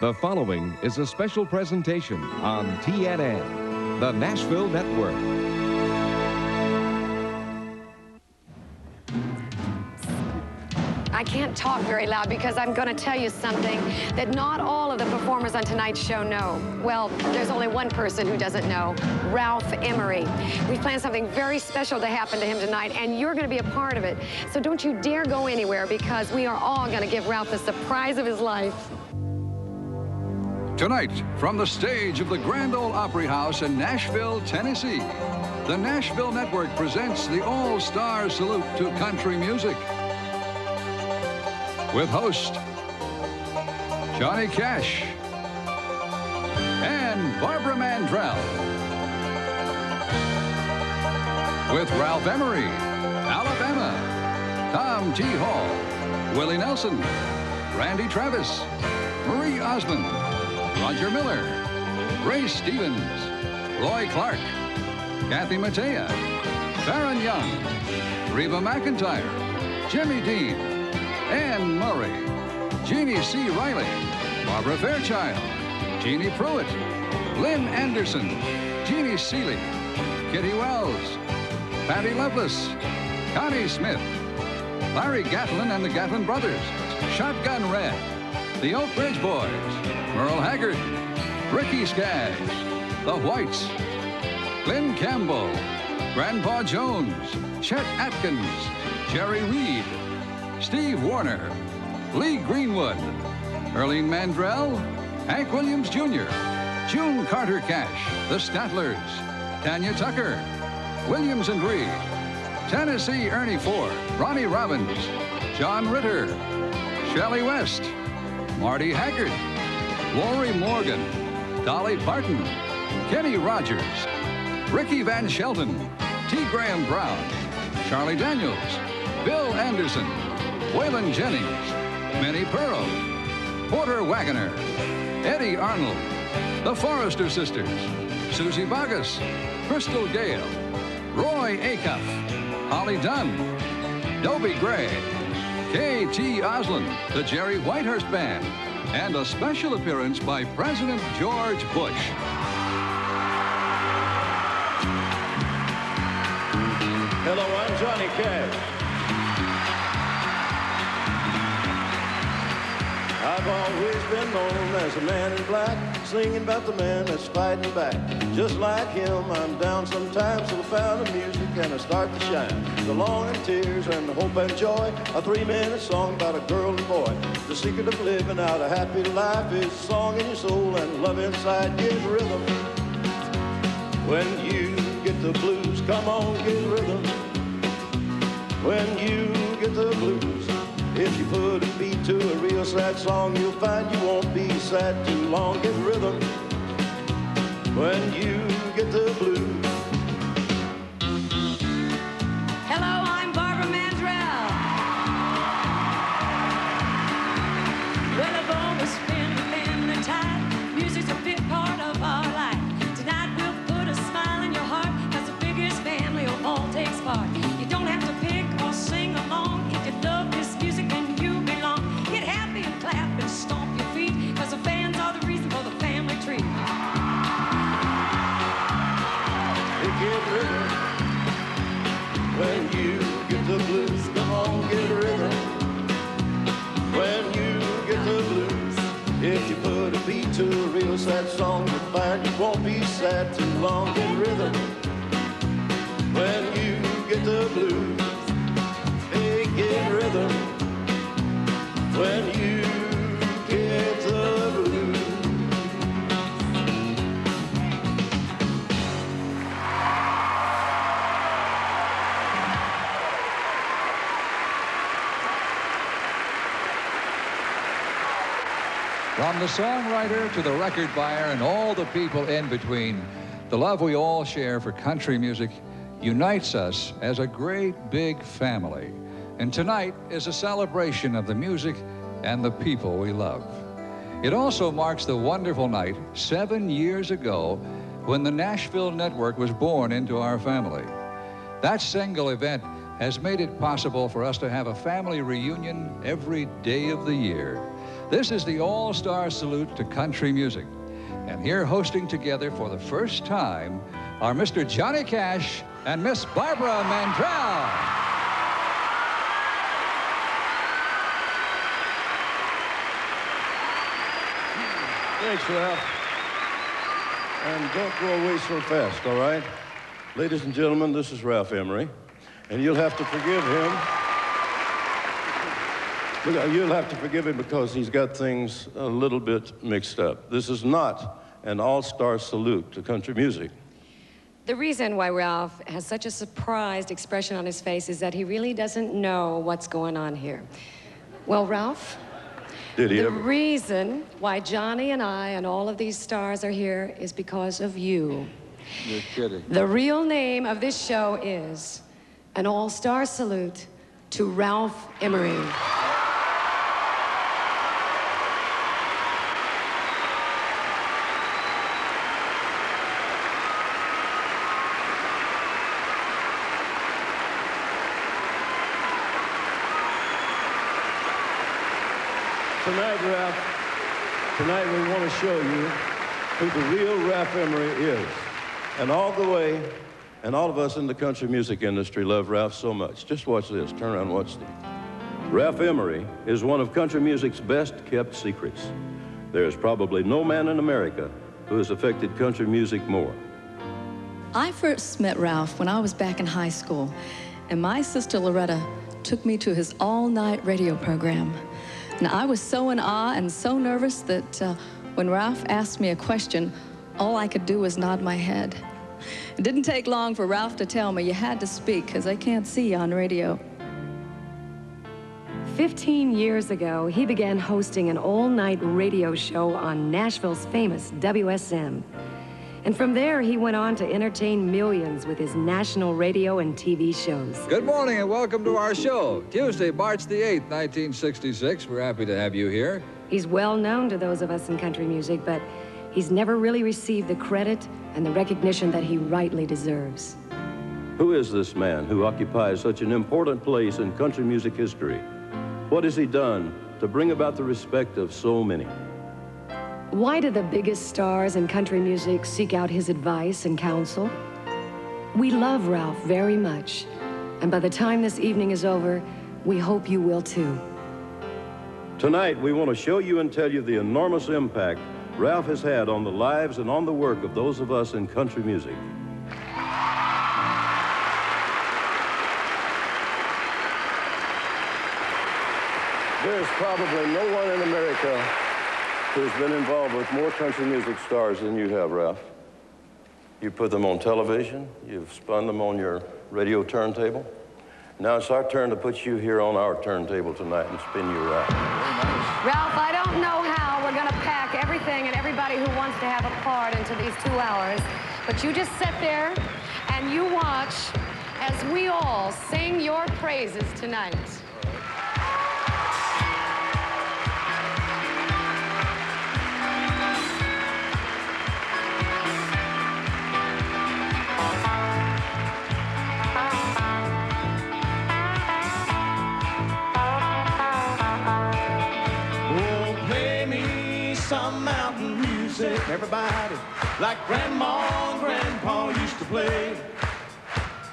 The following is a special presentation on TNN, the Nashville Network. I can't talk very loud because I'm going to tell you something that not all of the performers on tonight's show know. Well, there's only one person who doesn't know, Ralph Emery. We've planned something very special to happen to him tonight, and you're going to be a part of it. So don't you dare go anywhere because we are all going to give Ralph the surprise of his life. Tonight, from the stage of the Grand Ole Opry House in Nashville, Tennessee, the Nashville Network presents the All-Star Salute to Country Music. With host Johnny Cash and Barbara Mandrell. With Ralph Emery, Alabama, Tom T. Hall, Willie Nelson, Randy Travis, Marie Osmond, Roger Miller, Ray Stevens, Roy Clark, Kathy Mattea, Baron Young, Reba McEntire, Jimmy Dean, Anne Murray, Jeannie C. Riley, Barbara Fairchild, Jeannie Pruitt, Lynn Anderson, Jeannie Seeley, Kitty Wells, Patty Loveless, Connie Smith, Larry Gatlin and the Gatlin Brothers, Shotgun Red, the Oak Ridge Boys, Merle Haggard, Ricky Skaggs, the Whites, Glenn Campbell, Grandpa Jones, Chet Atkins, Jerry Reed, Steve Warner, Lee Greenwood, Earlene Mandrell, Hank Williams Jr., June Carter Cash, the Statlers, Tanya Tucker, Williams and Reed, Tennessee Ernie Ford, Ronnie Robbins, John Ritter, Shelley West, Marty Haggard, Lori Morgan, Dolly Parton, Kenny Rogers, Ricky Van Shelton, T. Graham Brown, Charlie Daniels, Bill Anderson, Waylon Jennings, Minnie Pearl, Porter Wagoner, Eddie Arnold, the Forrester Sisters, Susie Bogus, Crystal Gale, Roy Acuff, Holly Dunn, Dobie Gray, K.T. Oslin, the Jerry Whitehurst Band, and a special appearance by President George Bush. Hello, I'm Johnny Cash. I've always been known as a man in black, singing about the man that's fighting back. Just like him, I'm down sometimes, so I found the music and I start to shine. The longing, tears, and the hope and joy, a 3-minute song about a girl and boy. The secret of living out a happy life is a song in your soul and love inside. Get rhythm. When you get the blues, come on, get rhythm. When you get the blues, if you put a beat to a real sad song, you'll find you won't be sad too long. Get rhythm when you get the blues. Hello, I'm Barbara Mandrell. Well, I've always been a family type. Music's a big part of our life. Tonight we'll put a smile in your heart, 'cause the biggest family of all takes part. You don't have to pick or sing along. If you love this music, then you belong. Get happy and clap and stomp your feet, 'cause the fans are the reason for the family tree. Get rhythm when you get the blues. Come on, get rhythm when you get the blues. If you put a beat to a real sad song, you'll find you won't be sad too long. Get rhythm when you get the blues. Hey, get rhythm when you get the blues. From the songwriter to the record buyer and all the people in between, the love we all share for country music unites us as a great big family. And tonight is a celebration of the music and the people we love. It also marks the wonderful night 7 years ago when the Nashville Network was born into our family. That single event has made it possible for us to have a family reunion every day of the year. This is the all-star salute to country music. And here hosting together for the first time are Mr. Johnny Cash and Miss Barbara Mandrell. Thanks, Ralph. And don't go away so fast, all right? Ladies and gentlemen, this is Ralph Emery, and you'll have to forgive him. Look, you'll have to forgive him because he's got things a little bit mixed up. This is not an all-star salute to country music. The reason why Ralph has such a surprised expression on his face is that he really doesn't know what's going on here. Well, Ralph, Did he the ever? reason why Johnny and I and all of these stars are here is because of you. You're kidding. The real name of this show is an all-star salute to Ralph Emery. Tonight, Ralph, tonight we want to show you who the real Ralph Emery is. And all the way, and all of us in the country music industry love Ralph so much. Just watch this. Turn around and watch this. Ralph Emery is one of country music's best-kept secrets. There is probably no man in America who has affected country music more. I first met Ralph when I was back in high school, and my sister Loretta took me to his all-night radio program. And I was so in awe and so nervous that when Ralph asked me a question, all I could do was nod my head. It didn't take long for Ralph to tell me you had to speak because I can't see on radio. 15 years ago, he began hosting an all-night radio show on Nashville's famous WSM. And from there, he went on to entertain millions with his national radio and TV shows. Good morning and welcome to our show. Tuesday, March the 8th, 1966. We're happy to have you here. He's well known to those of us in country music, but he's never really received the credit and the recognition that he rightly deserves. Who is this man who occupies such an important place in country music history? What has he done to bring about the respect of so many? Why do the biggest stars in country music seek out his advice and counsel? We love Ralph very much, and by the time this evening is over, we hope you will too. Tonight, we want to show you and tell you the enormous impact Ralph has had on the lives and on the work of those of us in country music. There's probably no one in America who's been involved with more country music stars than you have, Ralph. You put them on television, you've spun them on your radio turntable. Now it's our turn to put you here on our turntable tonight and spin you around. Ralph, I don't know how we're going to pack everything and everybody who wants to have a part into these 2 hours, but you just sit there and you watch as we all sing your praises tonight. Some mountain music, everybody, like Grandma and Grandpa used to play.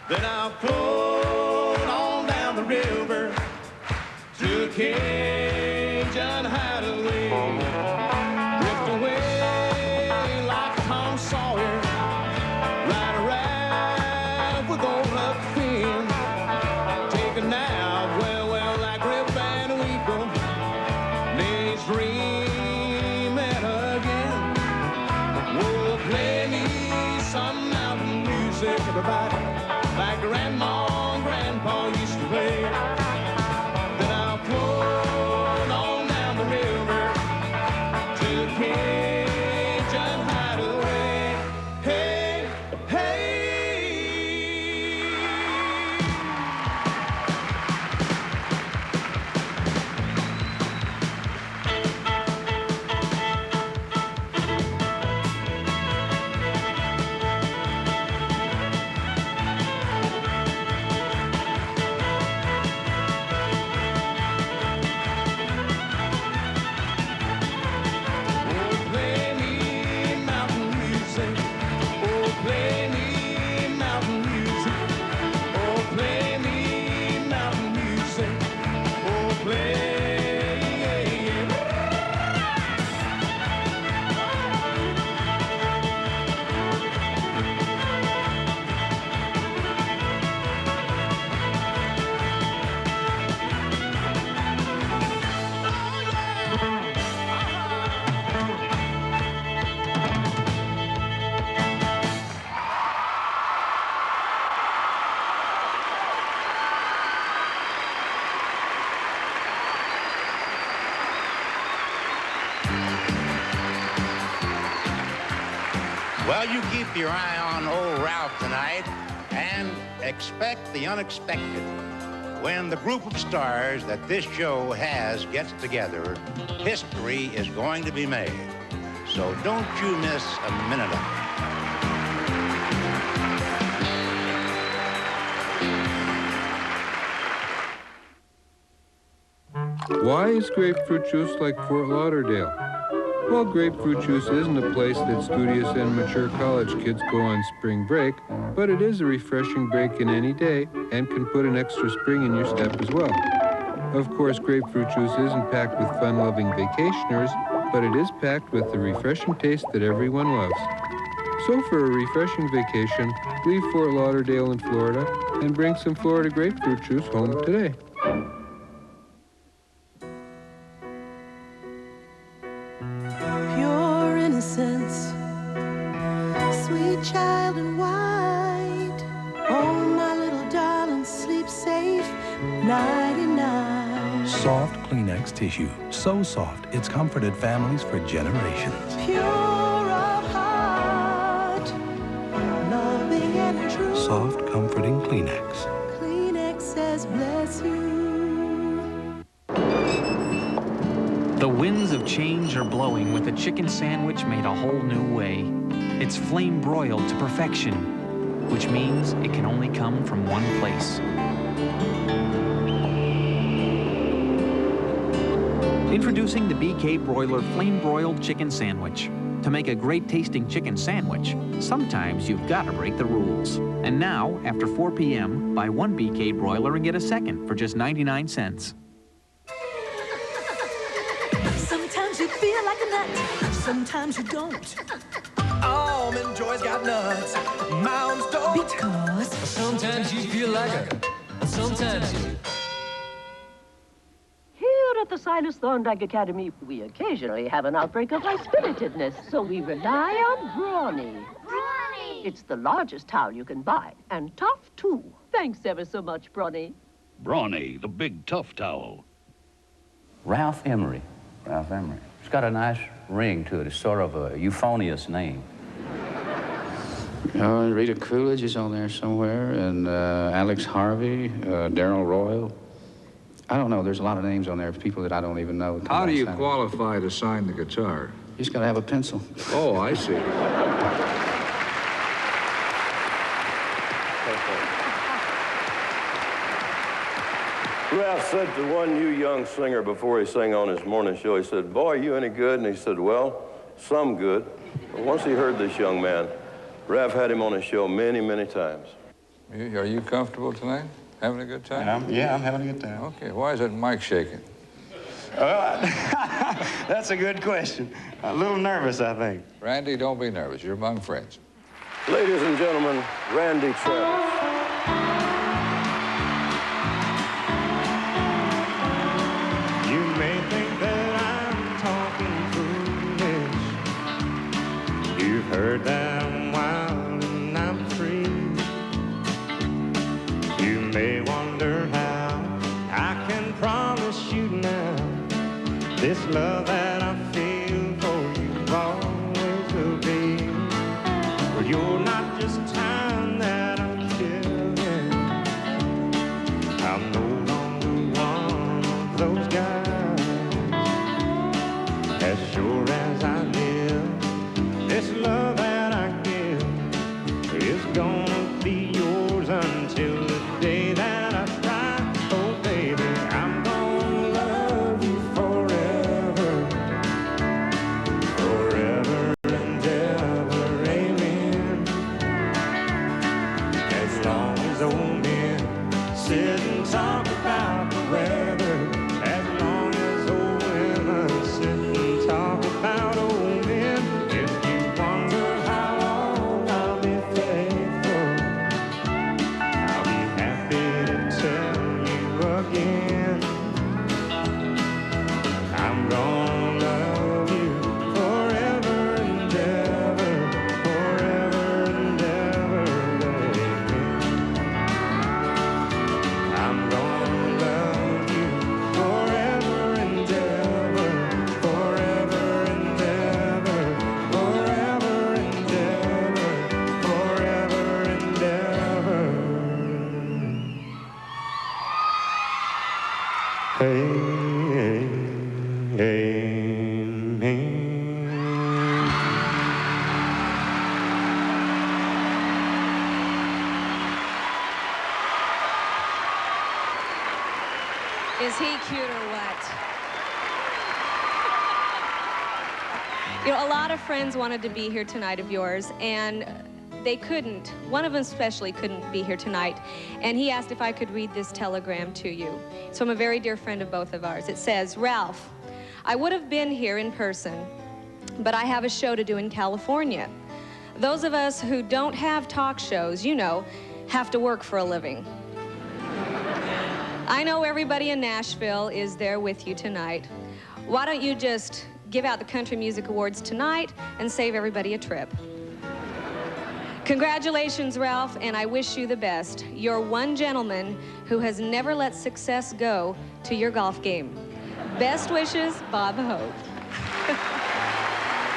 Then I'll float on down the river to a Cajun hideaway. Drift away like Tom Sawyer, ride a raft with old Huck Finn. Take a nap, well, like Rip Van Winkle, days dream. Everybody, like Grandma and Grandpa used to play. Then I'll float Well, you keep your eye on old Ralph tonight and expect the unexpected. When the group of stars that this show has gets together, history is going to be made. So don't you miss a minute of it. Why is grapefruit juice like Fort Lauderdale? Well, grapefruit juice isn't a place that studious and mature college kids go on spring break, but it is a refreshing break in any day and can put an extra spring in your step as well. Of course, grapefruit juice isn't packed with fun-loving vacationers, but it is packed with the refreshing taste that everyone loves. So for a refreshing vacation, leave Fort Lauderdale in Florida and bring some Florida grapefruit juice home today. Pure innocence, sweet child in white. Oh, my little darling, sleep safe, nighty-night. Soft Kleenex tissue, so soft it's comforted families for generations. Pure of heart, loving and true. Soft, comforting Kleenex. Kleenex says bless you. The winds of change are blowing with a chicken sandwich made a whole new way. It's flame broiled to perfection, which means it can only come from one place. Introducing the BK Broiler Flame Broiled Chicken Sandwich. To make a great tasting chicken sandwich, sometimes you've got to break the rules. And now, after 4 p.m., buy one BK Broiler and get a second for just 99 cents. Sometimes you feel like a nut, sometimes you don't. Almond Joy's got nuts, mounds don't. Because sometimes you feel like a, sometimes you. Here at the Silas Thorndike Academy, we occasionally have an outbreak of high-spiritedness, so we rely on Brawny. Brawny! It's the largest towel you can buy, and tough, too. Thanks ever so much, Brawny. Brawny, the big tough towel. Ralph Emery. Ralph Emery. It's got a nice ring to it. It's sort of a euphonious name. Rita Coolidge is on there somewhere, and Alex Harvey, Darryl Royal. I don't know. There's a lot of names on there of people that I don't even know. How do you qualify to sign the guitar? You just got to have a pencil. Oh, I see. Ralph said to one new young singer before he sang on his morning show, he said, "Boy, you any good?" And he said, "Well, some good." But once he heard this young man, Ralph had him on his show many, many times. Are you comfortable tonight? Having a good time? Yeah, I'm having a good time. Okay, why is that mic shaking? That's a good question. A little nervous, I think. Randy, don't be nervous. You're among friends. Ladies and gentlemen, Randy Travis. You may think that I'm talking foolish. You've heard that I'm wild and I'm free. You may wonder how I can promise you now this love that I feel for you always will be. But you're not just time that I'm killing. I'm no longer one of those guys. As sure as I live, this love that I give is gonna be yours until the day that I die. Oh, baby, I'm gonna love you forever, forever and ever, amen. As long as old men sit and talk about the weather, as long as old women sit and talk about old men, if you wonder how long I'll be faithful, I'll be happy to tell you again. I'm gonna love you forever and ever, forever and ever, amen. I'm gonna love you forever and ever, forever and ever, forever and ever. hand, hand. Is he cute or what? You know, a lot of friends wanted to be here tonight of yours, and they couldn't. One of them especially couldn't be here tonight, and he asked if I could read this telegram to you. It's from a very dear friend of both of ours. It says, Ralph, I would have been here in person, but I have a show to do in California. Those of us who don't have talk shows, you know, have to work for a living. I know everybody in Nashville is there with you tonight. Why don't you just give out the Country Music Awards tonight and save everybody a trip? Congratulations, Ralph, and I wish you the best. You're one gentleman who has never let success go to your golf game. Best wishes, Bob Hope.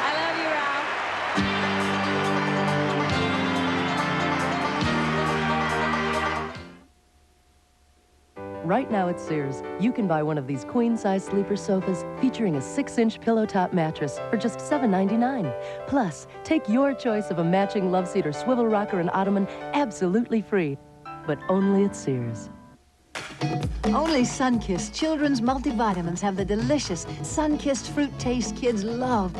I love you, Ralph. Right now at Sears, you can buy one of these queen-size sleeper sofas featuring a 6-inch pillow top mattress for just $7.99. Plus, take your choice of a matching love seat or swivel rocker and ottoman absolutely free, but only at Sears. Only Sunkist Children's Multivitamins have the delicious Sunkist fruit taste kids love,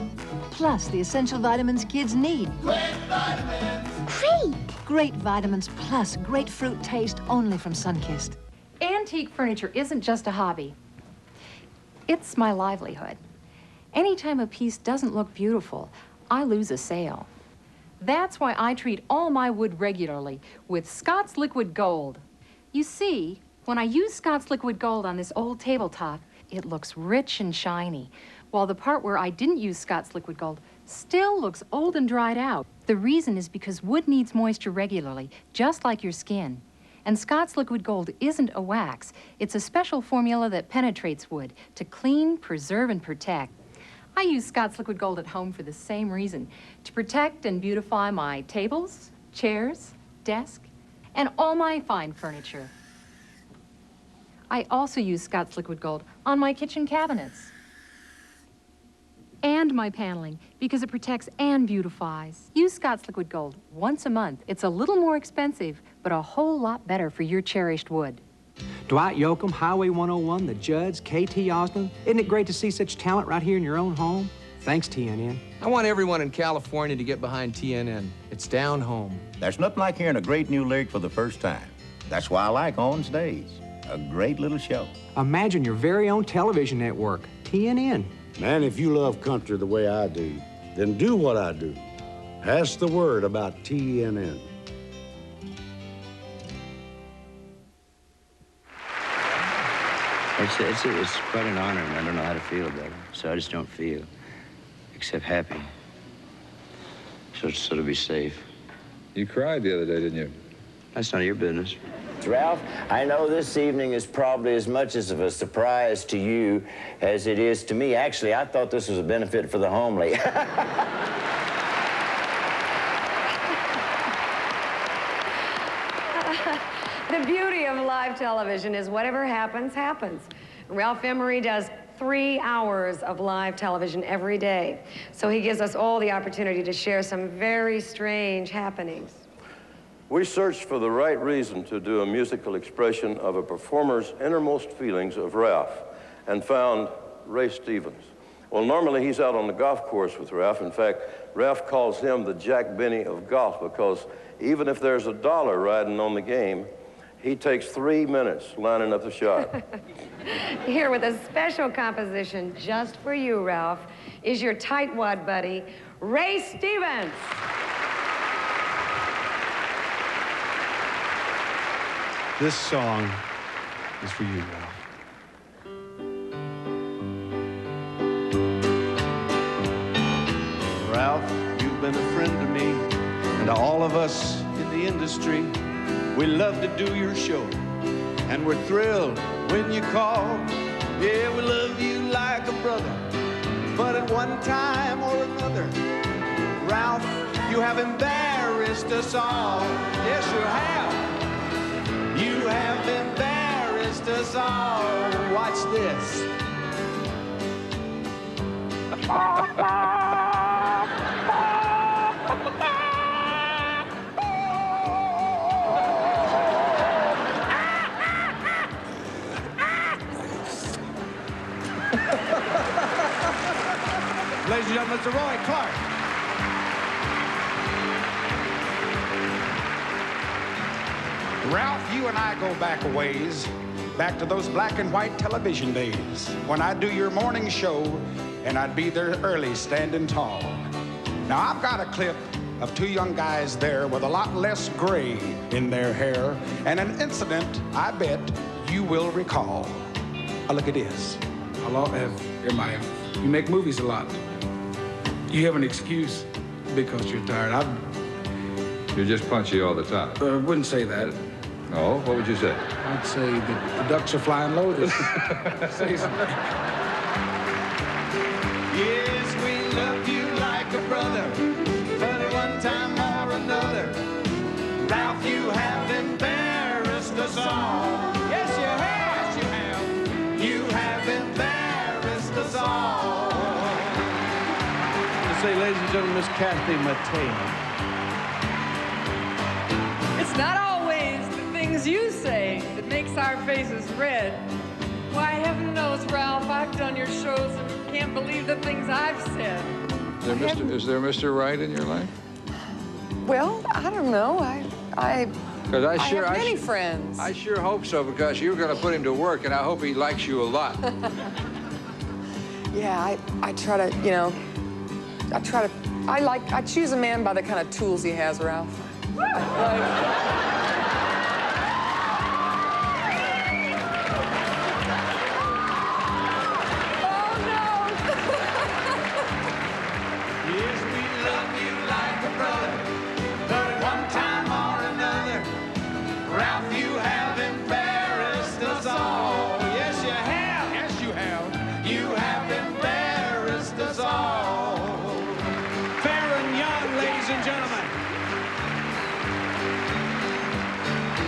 plus the essential vitamins kids need. Great vitamins! Free! Great vitamins plus great fruit taste only from Sunkist. Antique furniture isn't just a hobby. It's my livelihood. Anytime a piece doesn't look beautiful, I lose a sale. That's why I treat all my wood regularly with Scott's Liquid Gold. You see, when I use Scott's Liquid Gold on this old tabletop, it looks rich and shiny, while the part where I didn't use Scott's Liquid Gold still looks old and dried out. The reason is because wood needs moisture regularly, just like your skin. And Scott's Liquid Gold isn't a wax. It's a special formula that penetrates wood to clean, preserve, and protect. I use Scott's Liquid Gold at home for the same reason, to protect and beautify my tables, chairs, desk, and all my fine furniture. I also use Scott's Liquid Gold on my kitchen cabinets and my paneling because it protects and beautifies. Use Scott's Liquid Gold once a month. It's a little more expensive, but a whole lot better for your cherished wood. Dwight Yoakam, Highway 101, the Judds, K.T. Osmond. Isn't it great to see such talent right here in your own home? Thanks, TNN. I want everyone in California to get behind TNN. It's down home. There's nothing like hearing a great new lyric for the first time. That's why I like On Stage. A great little show. Imagine your very own television network, TNN. Man, if you love country the way I do, then do what I do. Pass the word about TNN. It's quite an honor, and I don't know how to feel about it. So I just don't feel, except happy. So to be safe. You cried the other day, didn't you? That's none of your business. Ralph, I know this evening is probably as much of a surprise to you as it is to me. Actually, I thought this was a benefit for the homely. The beauty of live television is whatever happens, happens. Ralph Emery does 3 hours of live television every day. So he gives us all the opportunity to share some very strange happenings. We searched for the right reason to do a musical expression of a performer's innermost feelings of Ralph and found Ray Stevens. Well, normally he's out on the golf course with Ralph. In fact, Ralph calls him the Jack Benny of golf because even if there's $1 riding on the game, he takes 3 minutes lining up the shot. Here with a special composition just for you, Ralph, is your tightwad buddy, Ray Stevens. This song is for you, Ralph. Ralph, you've been a friend to me and to all of us in the industry. We love to do your show, and we're thrilled when you call. Yeah, we love you like a brother, but at one time or another, Ralph, you have embarrassed us all. Yes, you have. You have embarrassed us all. Watch this. Ladies and gentlemen, Mr. Roy Clark. Ralph, you and I go back a ways, back to those black and white television days, when I'd do your morning show, and I'd be there early, standing tall. Now, I've got a clip of two young guys there with a lot less gray in their hair, and an incident I bet you will recall. Look at this. Hello, Emery, you make movies a lot. You have an excuse because you're tired. You're just punchy all the time. I wouldn't say that. Oh, what would you say? I'd say that the ducks are flying low this season. Yes, we love you like a brother, but at one time or another, Ralph, you have embarrassed us all. Yes, you have. Yes, you have. You have embarrassed us all. Let's say, ladies and gentlemen, Miss Kathy Mattea. It's not always the things you say that makes our faces red. Why, heaven knows, Ralph, I've done your shows and can't believe the things I've said. Is there Mr. Right in your life? Well, I don't know. I have many friends. I sure hope so, because you're going to put him to work, and I hope he likes you a lot. Yeah, I try to, you know, I choose a man by the kind of tools he has, Ralph. Yes, we love you like a brother, but at one time or another, Ralph, you have embarrassed us all. Yes, you have. Yes, you have. You have embarrassed us all. Fair and young, ladies and gentlemen.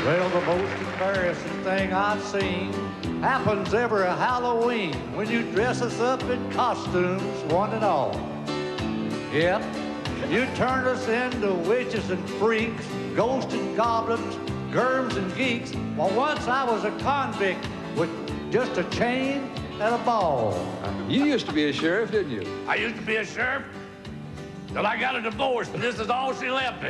Well, the most embarrassing thing I've seen happens every Halloween when you dress us up in costumes, one and all. Yep, you turn us into witches and freaks, ghosts and goblins, germs and geeks. Well, once I was a convict with just a chain and a ball. You used to be a sheriff, didn't you? I used to be a sheriff till I got a divorce, and this is all she left me.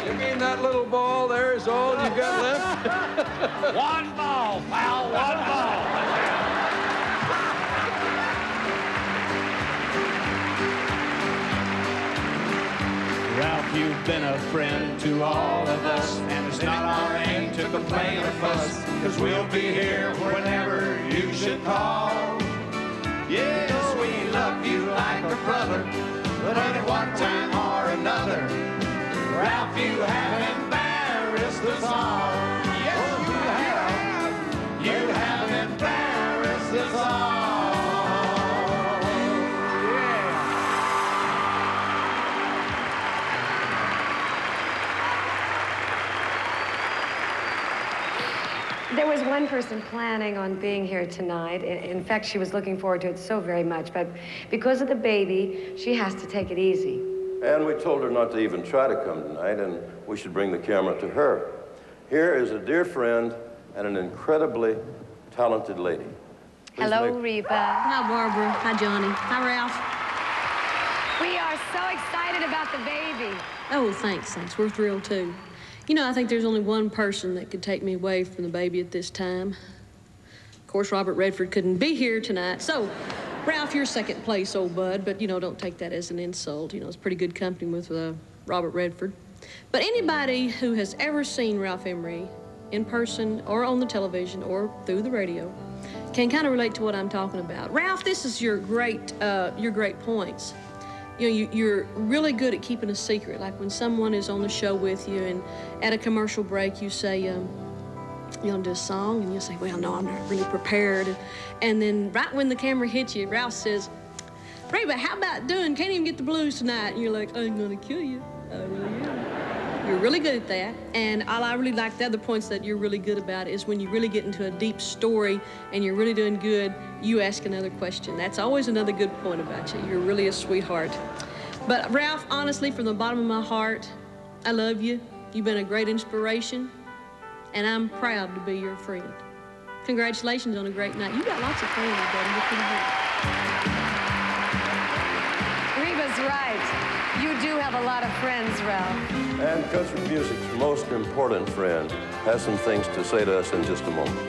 You mean that little ball there is all you got left? One ball, pal, one ball. Ralph, you've been a friend to all of us, and it's not our aim to complain or fuss, because we'll be here whenever you should call. Yes, we love you like a brother, but at one time or another, Ralph, you have embarrassed us all. Yes, you have. You have embarrassed us all. There was one person planning on being here tonight. In fact, she was looking forward to it so very much, but because of the baby, she has to take it easy. And we told her not to even try to come tonight, and we should bring the camera to her. Here is a dear friend and an incredibly talented lady. Please Hello, make... Reba. Hi, Barbara. Hi, Johnny. Hi, Ralph. We are so excited about the baby. Oh, thanks. We're thrilled, too. You know, I think there's only one person that could take me away from the baby at this time. Of course, Robert Redford couldn't be here tonight, so Ralph, you're second place, old bud, but, you know, don't take that as an insult. You know, it's pretty good company with Robert Redford. But anybody who has ever seen Ralph Emery in person or on the television or through the radio can kind of relate to what I'm talking about. Ralph, this is your great points. You know, you're really good at keeping a secret. Like when someone is on the show with you and at a commercial break you say, you know, do a song, and you say, well, no, I'm not really prepared. And then right when the camera hits you, Ralph says, Reba, how about doing Can't Even Get the Blues tonight? And you're like, I'm gonna kill you. I really am. You're really good at that. And all I really like, the other points that you're really good about is when you really get into a deep story and you're really doing good, you ask another question. That's always another good point about you. You're really a sweetheart. But Ralph, honestly, from the bottom of my heart, I love you. You've been a great inspiration, and I'm proud to be your friend. Congratulations on a great night. You got lots of friends, buddy. You're pretty good. Reba's right. You do have a lot of friends, Ralph. And country music's most important friend has some things to say to us in just a moment.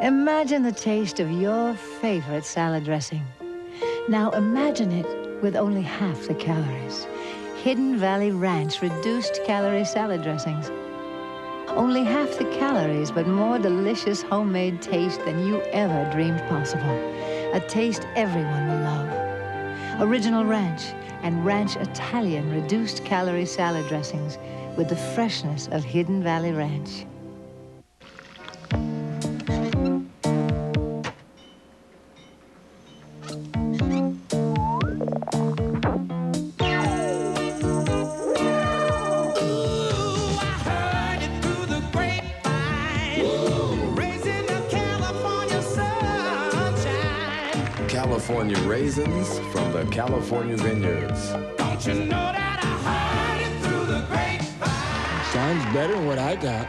Imagine the taste of your favorite salad dressing. Now imagine it with only half the calories. Hidden Valley Ranch reduced calorie salad dressings. Only half the calories, but more delicious homemade taste than you ever dreamed possible. A taste everyone will love. Original Ranch and Ranch Italian reduced calorie salad dressings with the freshness of Hidden Valley Ranch. California raisins from the California vineyards. Don't you know that I heard it through the grapevine? Sounds better than what I got.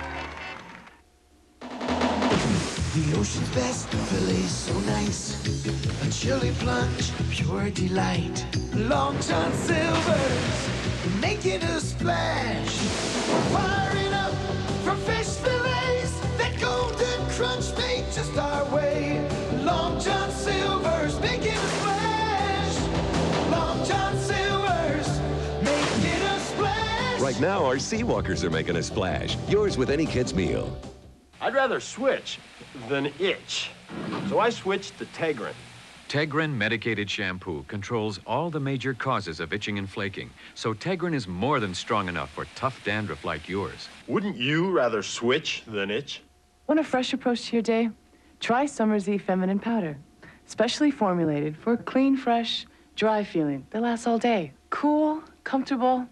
The ocean's best fillet's so nice. A chili plunge, pure delight. Long John Silver's making a splash. Firing up for fish fillets. That golden crunch made just our way. Long John Silver's making a splash. Long John Silver's making a splash. Right now, our Seawalkers are making a splash. Yours with any kid's meal. I'd rather switch than itch. So I switched to Tegrin. Tegrin medicated shampoo controls all the major causes of itching and flaking. So Tegrin is more than strong enough for tough dandruff like yours. Wouldn't you rather switch than itch? Want a fresh approach to your day? Try Summer's Eve Feminine Powder. Specially formulated for a clean, fresh, dry feeling that lasts all day. Cool, comfortable,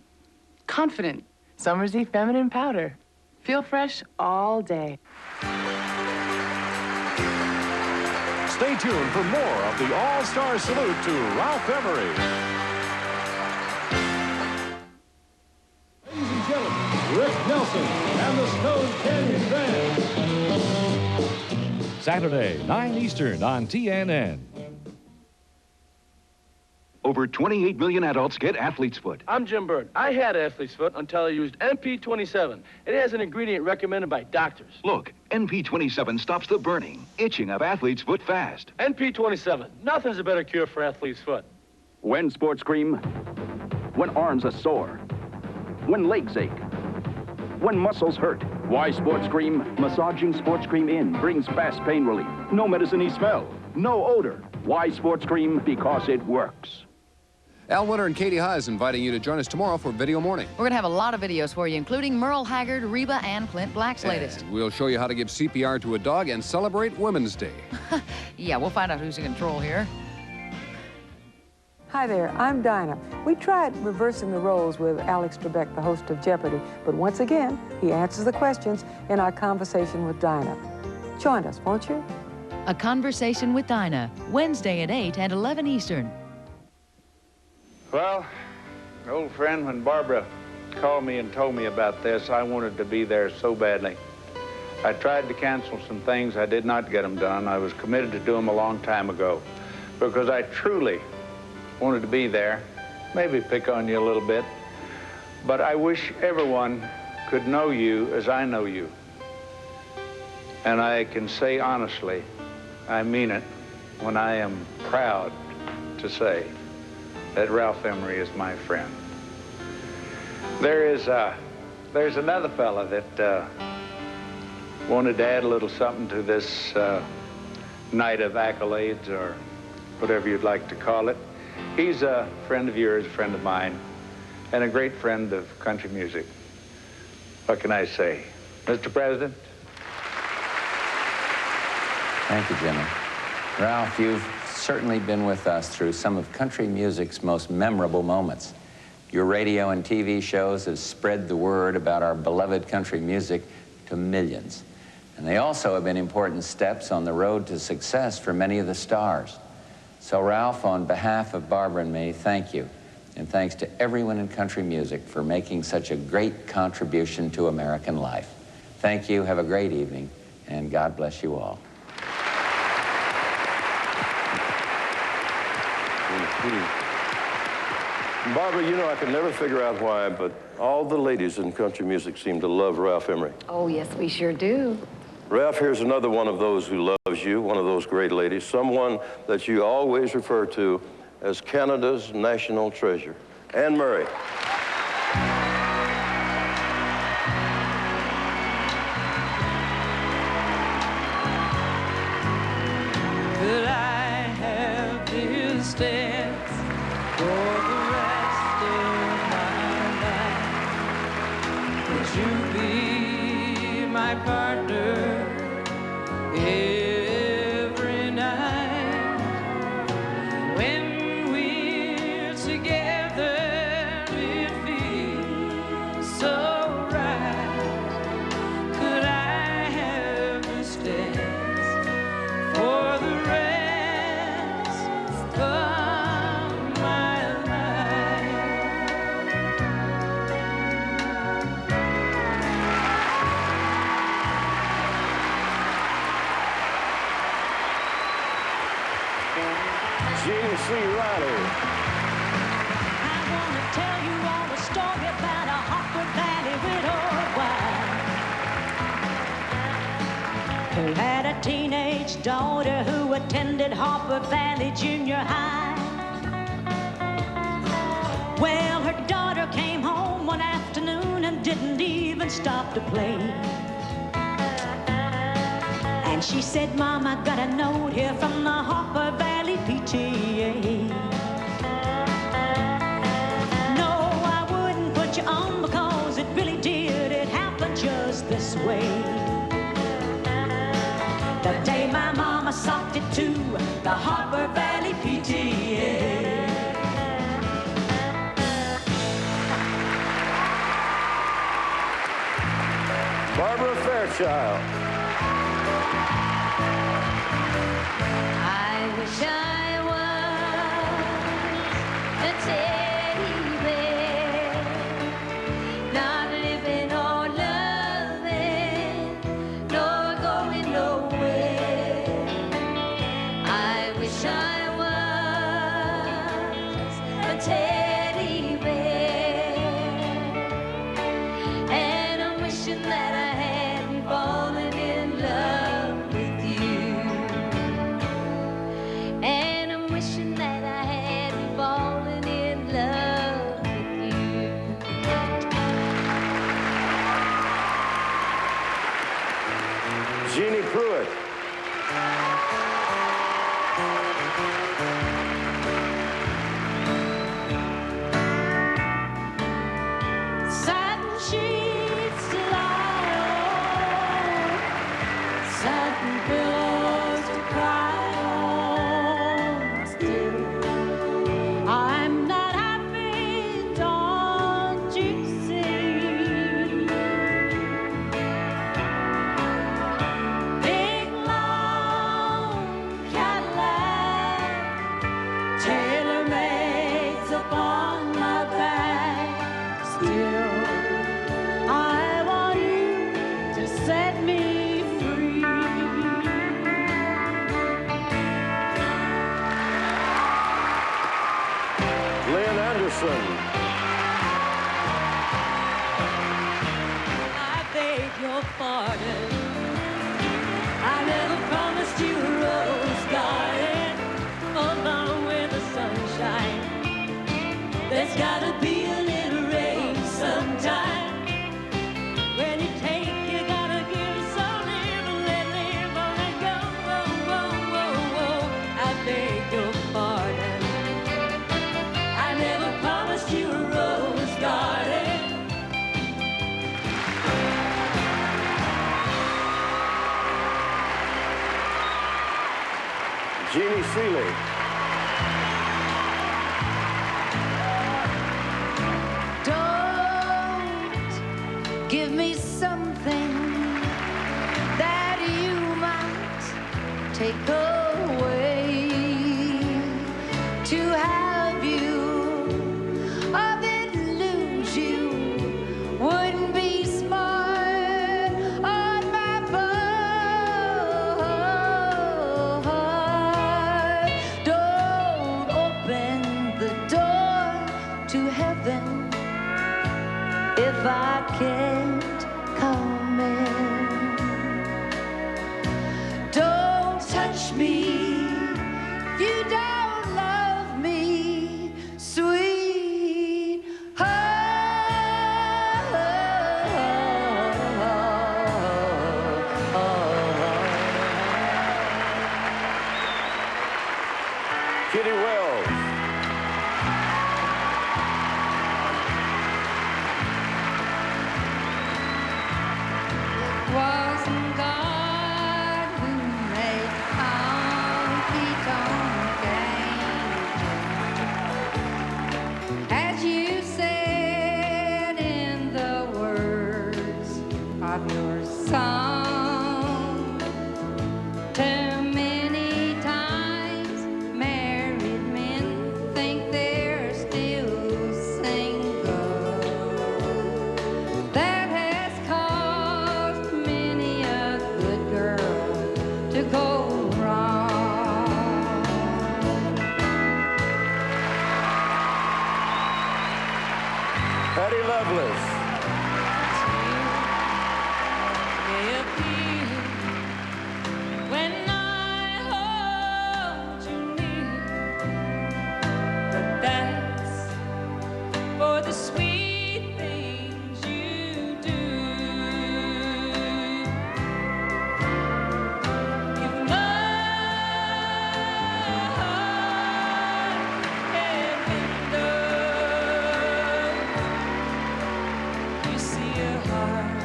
confident. Summer's Eve Feminine Powder. Feel fresh all day. Stay tuned for more of the All-Star Salute to Ralph Emery. Ladies and gentlemen, Rick Nelson and the Stone Canyon Band. Saturday, 9 Eastern on TNN. Over 28 million adults get athlete's foot. I'm Jim Bird. I had athlete's foot until I used NP27. It has an ingredient recommended by doctors. Look, NP27 stops the burning, itching of athlete's foot fast. NP27. Nothing's a better cure for athlete's foot. When sports cream, when arms are sore, when legs ache, when muscles hurt. Why sports cream? Massaging sports cream in brings fast pain relief. No medicine-y smell, no odor. Why sports cream? Because it works. Al Winter and Katie Haas inviting you to join us tomorrow for Video Morning. We're going to have a lot of videos for you, including Merle Haggard, Reba, and Clint Black's latest. And we'll show you how to give CPR to a dog and celebrate Women's Day. Yeah, we'll find out who's in control here. Hi there, I'm Dinah. We tried reversing the roles with Alex Trebek, the host of Jeopardy, but once again, he answers the questions in our conversation with Dinah. Join us, won't you? A Conversation with Dinah, Wednesday at 8 and 11 Eastern. Well, old friend, when Barbara called me and told me about this, I wanted to be there so badly. I tried to cancel some things. I did not get them done. I was committed to do them a long time ago because I truly wanted to be there, maybe pick on you a little bit, but I wish everyone could know you as I know you. And I can say honestly, I mean it, when I am proud to say that Ralph Emery is my friend. There's another fella that wanted to add a little something to this night of accolades, or whatever you'd like to call it. He's a friend of yours, a friend of mine, and a great friend of country music. What can I say? Mr. President? Thank you, Jimmy. Ralph, you've certainly been with us through some of country music's most memorable moments. Your radio and TV shows have spread the word about our beloved country music to millions. And they also have been important steps on the road to success for many of the stars. So, Ralph, on behalf of Barbara and me, thank you. And thanks to everyone in country music for making such a great contribution to American life. Thank you, have a great evening, and God bless you all. Barbara, you know, I can never figure out why, but all the ladies in country music seem to love Ralph Emery. Oh, yes, we sure do. Ralph, here's another one of those who loves you, one of those great ladies, someone that you always refer to as Canada's national treasure, Anne Murray. Could I have this dance for the rest of my life? Would you be my partner every night? When we're together, it feels so right. Could I have this dance for the rest of my life? Jean C. Riley. I want to tell you all the story about a Hopper Valley widow wife who had a teenage daughter who attended Hopper Valley Junior High. Well, her daughter came home one afternoon and didn't even stop to play. And she said, Mom, I got a note here from the Hopper Valley PTA. No, I wouldn't put you on because it really did. It happened just this way. The day my mama socked it to the Hopper Valley PTA. Barbara Fairchild. I wish I was a teddy bear, not living or loving, nor going nowhere. I wish I was a teddy bear, and I'm wishing that I hadn't fallen in love with you. And I'm wishing that I hadn't fallen in love with you. Jeannie Pruitt. Satin sheets to lie on, satin pillows to cry on. Still, I'm not happy, don't you see? Big long Cadillac, tailor-made upon my back. Still, I want you to set me free. Lynn Anderson. I beg your pardon. I never promised you a rose garden along with the sunshine. There's gotta be a little rain sometime. When you take, you gotta give so little, let go. I beg your pardon. I never promised you a Seeley. Don't give me something that you might take away. To have you or then lose you wouldn't be smart on my part. Don't open the door to heaven if I can't come in. Don't touch me if you don't love me, sweet Kitty Wells. Wasn't God who made Honky Tonk Angel? As you said in the words of your song, too many times married men think they're still single. That has caused many a good girl to go wrong. Patty Loveless. When I hold you near, but that's for the sweet things you do. If my heart had been dove, you see a heart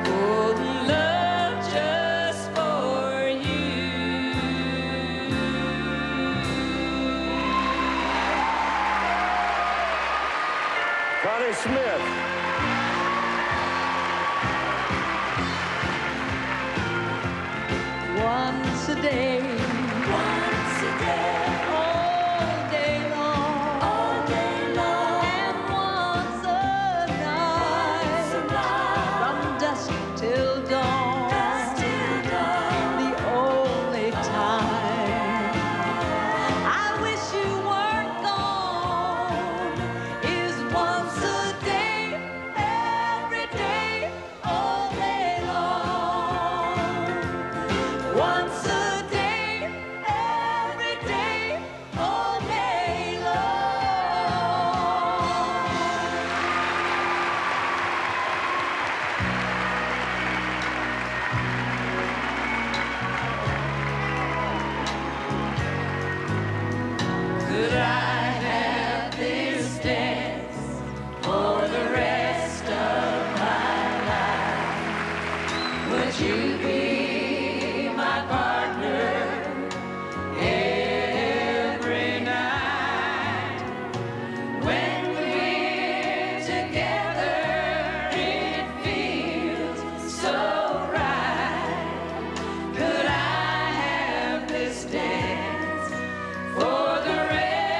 full of love just for you. Connie Smith. Once a day, all day long, and once a night, from dusk till dawn, the only time I wish you weren't gone is once a day, every day, all day long. Once a day, every day, all day long. Could I have this dance for the rest of my life? Would you be my partner every night? When we're together, it feels so right. Could I have this dance for the rest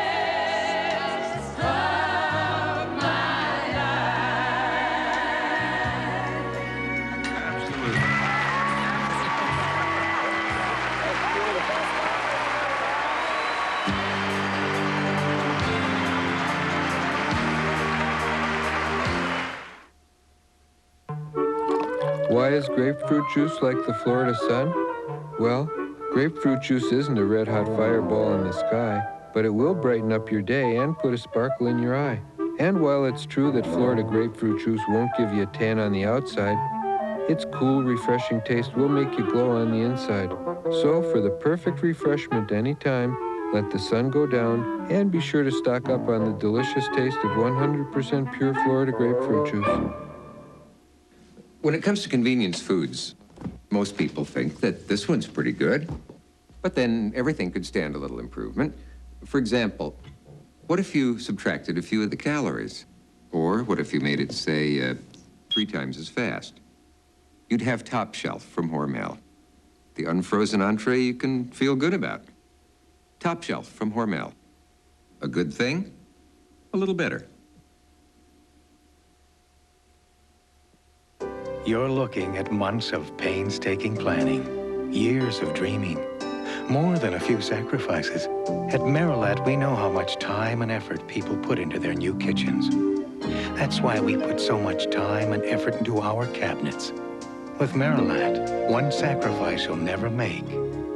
of my life? Absolutely. Why is grapefruit juice like the Florida sun? Well, grapefruit juice isn't a red-hot fireball in the sky, but it will brighten up your day and put a sparkle in your eye. And while it's true that Florida grapefruit juice won't give you a tan on the outside, its cool, refreshing taste will make you glow on the inside. So for the perfect refreshment anytime, let the sun go down and be sure to stock up on the delicious taste of 100% pure Florida grapefruit juice. When it comes to convenience foods, most people think that this one's pretty good. But then everything could stand a little improvement. For example, what if you subtracted a few of the calories? Or what if you made it, say, 3 times as fast? You'd have Top Shelf from Hormel. The unfrozen entree you can feel good about. Top Shelf from Hormel. A good thing, a little better. You're looking at months of painstaking planning, years of dreaming, more than a few sacrifices. At Marilat, we know how much time and effort people put into their new kitchens. That's why we put so much time and effort into our cabinets. With Marilat, one sacrifice you'll never make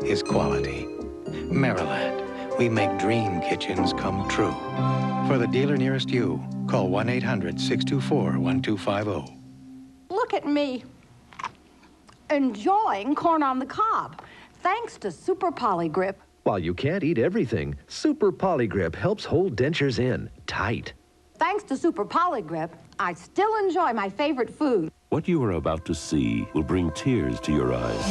is quality. Marilat, we make dream kitchens come true. For the dealer nearest you, call 1-800-624-1250. Look at me, enjoying corn on the cob, thanks to Super Polygrip. While you can't eat everything, Super Polygrip helps hold dentures in tight. Thanks to Super Polygrip, I still enjoy my favorite food. What you are about to see will bring tears to your eyes.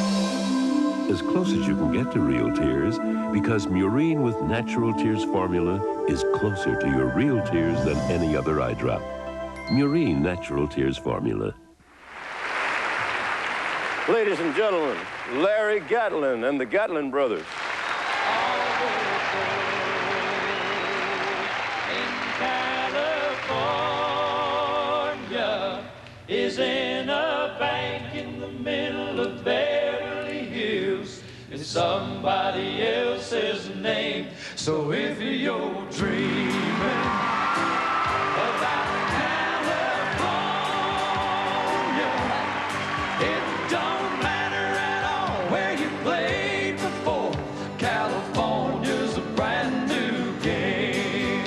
As close as you can get to real tears, because Murine with Natural Tears formula is closer to your real tears than any other eye drop. Murine Natural Tears formula. Ladies and gentlemen, Larry Gatlin and the Gatlin Brothers. California is in a bank in the middle of Beverly Hills. It's somebody else's name. So if you're dreaming about California, it don't matter at all where you played before. California's a brand new game.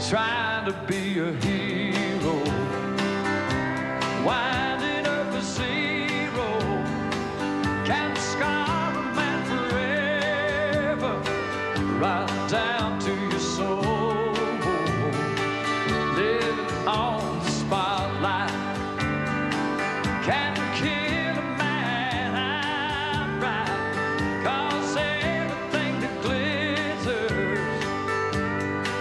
Trying to be a hero, winding up a zero, can't scar a man forever, right down to your soul. Living on the spotlight can kill a man outright, 'cause everything that glitters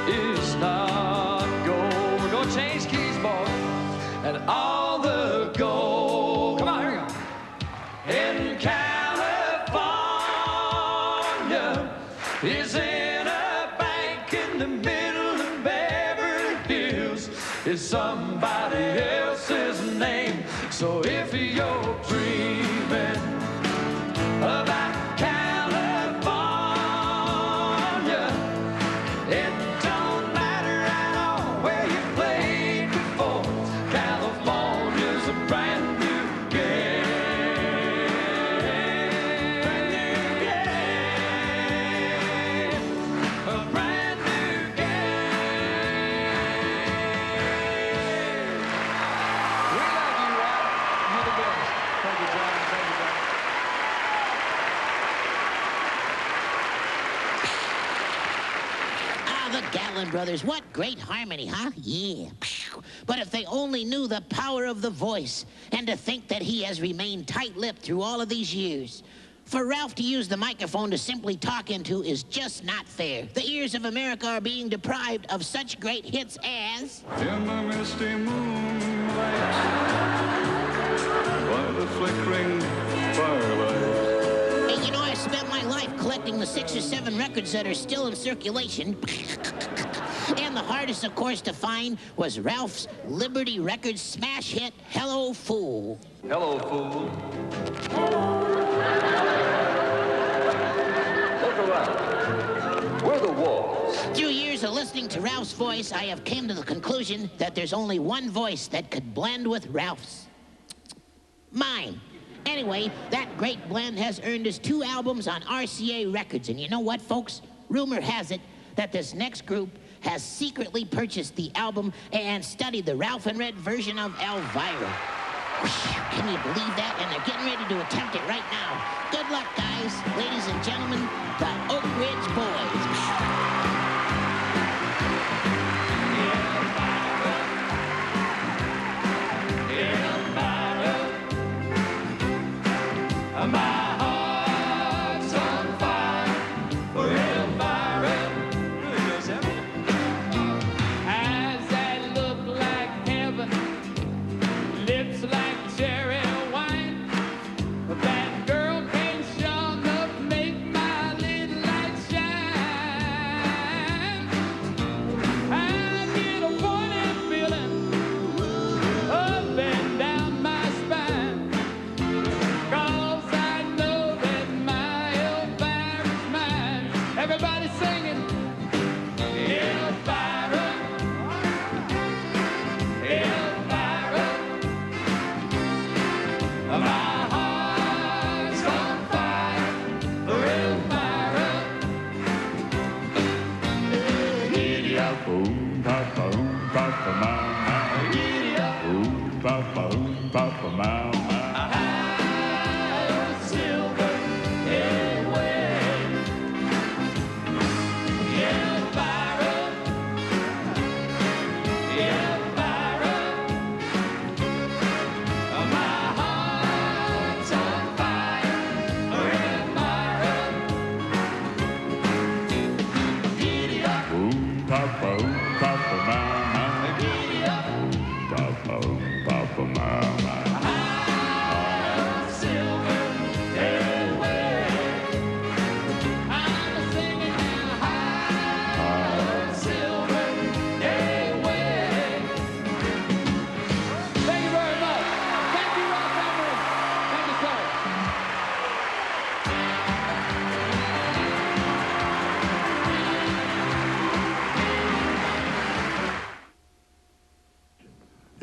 is not gold. We're gonna change keys, boy, and all the gold. Come on, here we go. In California is in a bank in the middle of Beverly Hills. It's somebody else's name. So if you're dreaming about California, it don't matter at all where you played before. California's a brand new game. Brand new game. A brand new game. We love you, Ralph. You're the best. Thank you, John. Thank you, John. Ah, the Gatlin brothers, what great harmony, huh? Yeah. But if they only knew the power of the voice, and to think that he has remained tight-lipped through all of these years. For Ralph to use the microphone to simply talk into is just not fair. The ears of America are being deprived of such great hits as... In the misty moonlight, by the flickering firelight. Hey, you know, I spent my life collecting the 6 or 7 records that are still in circulation. And the hardest, of course, to find was Ralph's Liberty Records smash hit, Hello, Fool. Hello, fool. Look around. We're the wolves. Through years of listening to Ralph's voice, I have come to the conclusion that there's only one voice that could blend with Ralph's. Mine. Anyway, that great blend has earned us 2 albums on RCA Records. And you know what, folks? Rumor has it that this next group has secretly purchased the album and studied the Ralph and Red version of Elvira. Can you believe that? And they're getting ready to attempt it right now. Good luck, guys. Ladies and gentlemen, the Oak Ridge Boys. My heart's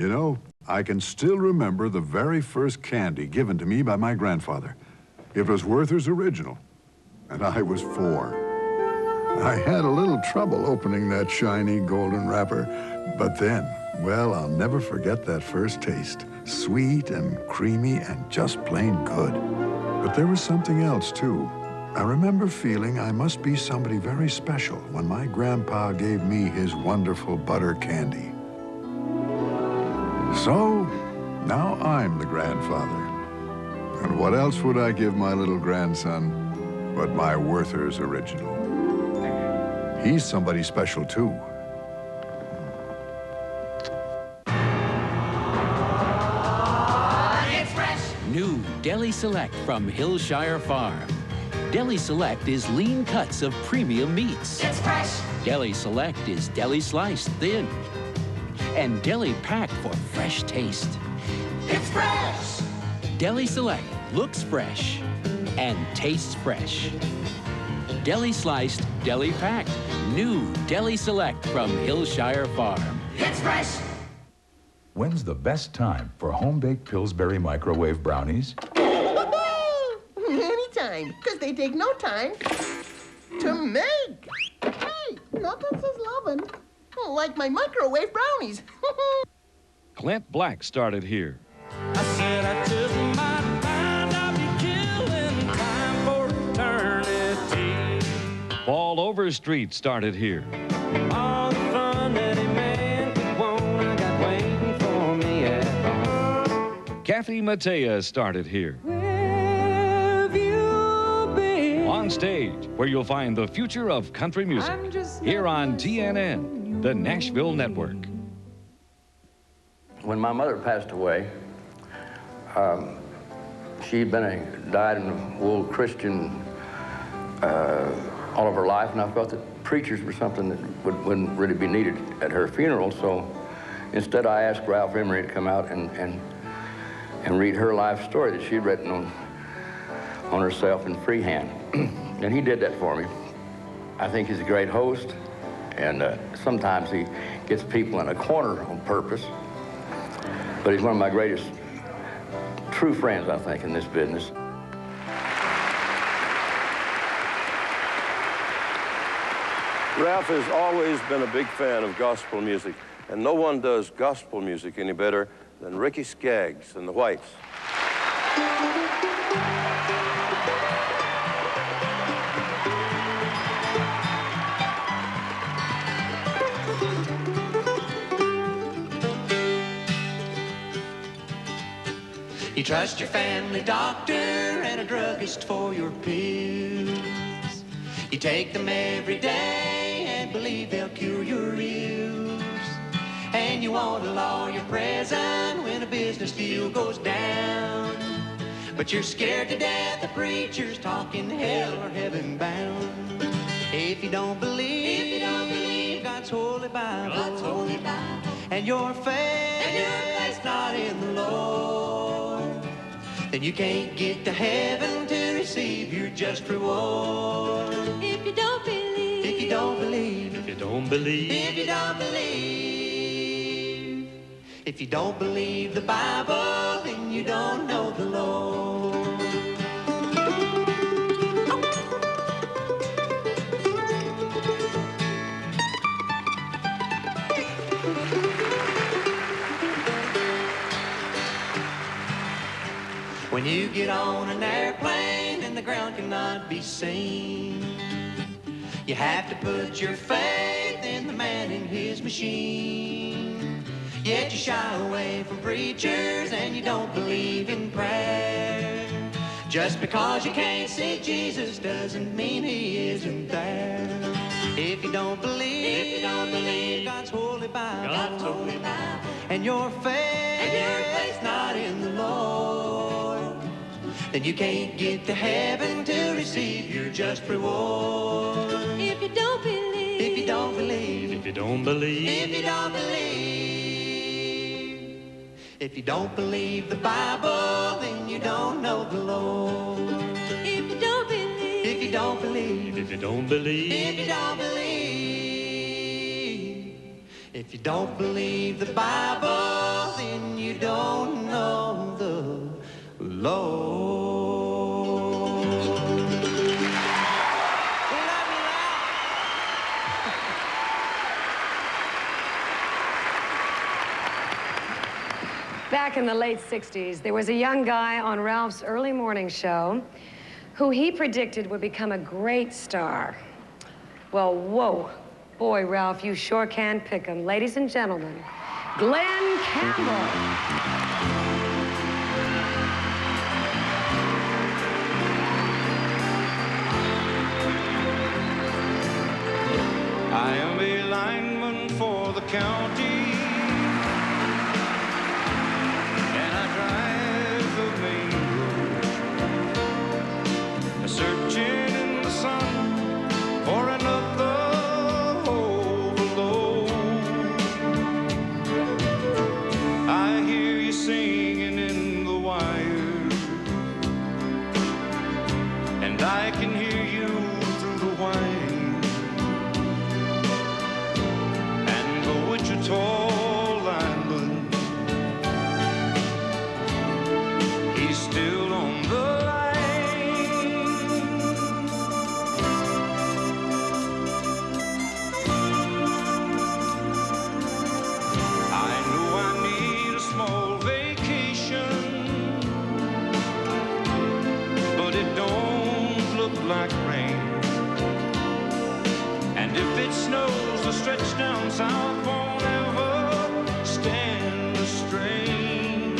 You know, I can still remember the very first candy given to me by my grandfather. It was Werther's Original, and I was 4. I had a little trouble opening that shiny golden wrapper, but then, well, I'll never forget that first taste. Sweet and creamy and just plain good. But there was something else, too. I remember feeling I must be somebody very special when my grandpa gave me his wonderful butter candy. So, now I'm the grandfather. And what else would I give my little grandson but my Werther's Original? He's somebody special, too. It's fresh. New Deli Select from Hillshire Farm. Deli Select is lean cuts of premium meats. It's fresh. Deli Select is deli sliced thin. And deli packed for fresh taste. It's fresh. Deli Select looks fresh and tastes fresh. Deli sliced, deli packed. New Deli Select from Hillshire Farm. It's fresh. When's the best time for home-baked Pillsbury microwave brownies? Anytime, because they take no time to make. Hey, nothing says lovin' like my microwave brownies. Clint Black started here. I said I took my mind, I'll be killing time for eternity. Paul Overstreet started here. All the fun that a man could want, I got waiting for me at home. Kathy Mattea started here. Where have you been? On stage, where you'll find the future of country music. Here on TNN, the Nashville Network. When my mother passed away, she'd been died in a old Christian all of her life, and I felt that preachers were something that wouldn't really be needed at her funeral. So instead, I asked Ralph Emery to come out and read her life story that she'd written on herself in freehand, and he did that for me. I think he's a great host, and sometimes he gets people in a corner on purpose. But he's one of my greatest true friends, I think, in this business. Ralph has always been a big fan of gospel music, and no one does gospel music any better than Ricky Skaggs and the Whites. You trust your family doctor and a druggist for your pills. You take them every day and believe they'll cure your ills. And you want a lawyer present when a business deal goes down. But you're scared to death the preacher's talking hell or heaven bound. If you don't believe God's holy Bible, and your faith's not in the Lord, then you can't get to heaven to receive your just reward. If you don't believe, if you don't believe, If you don't believe, if you don't believe, if you don't believe the Bible, then you don't know the Lord. When you get on an airplane and the ground cannot be seen, you have to put your faith in the man in his machine. Yet you shy away from preachers and you don't believe in prayer. Just because you can't see Jesus doesn't mean he isn't there. If you don't believe God's holy Bible, and your faith's not in the Lord, then you can't get to heaven to receive your just reward. if you don't believe, If you don't believe, if you don't believe, if you don't believe, if you don't believe the Bible, then you don't know the Lord. if you don't believe, If you don't believe, if you don't believe, if you don't believe, If you don't believe the Bible, then you don't know the Lord. Back in the late 60s, there was a young guy on Ralph's early morning show who he predicted would become a great star. Well, whoa. Boy, Ralph, you sure can pick 'em. Ladies and gentlemen, Glenn Campbell. I am a lineman for the county, and I drive the main road, searching in the sun for another overload. I hear you singing in the wire, and I can hear you through the wire. Tall lineman, he's still on the line. I know I need a small vacation, but it don't look like rain. And if it snows, the stretch down south won't ever stand the strain.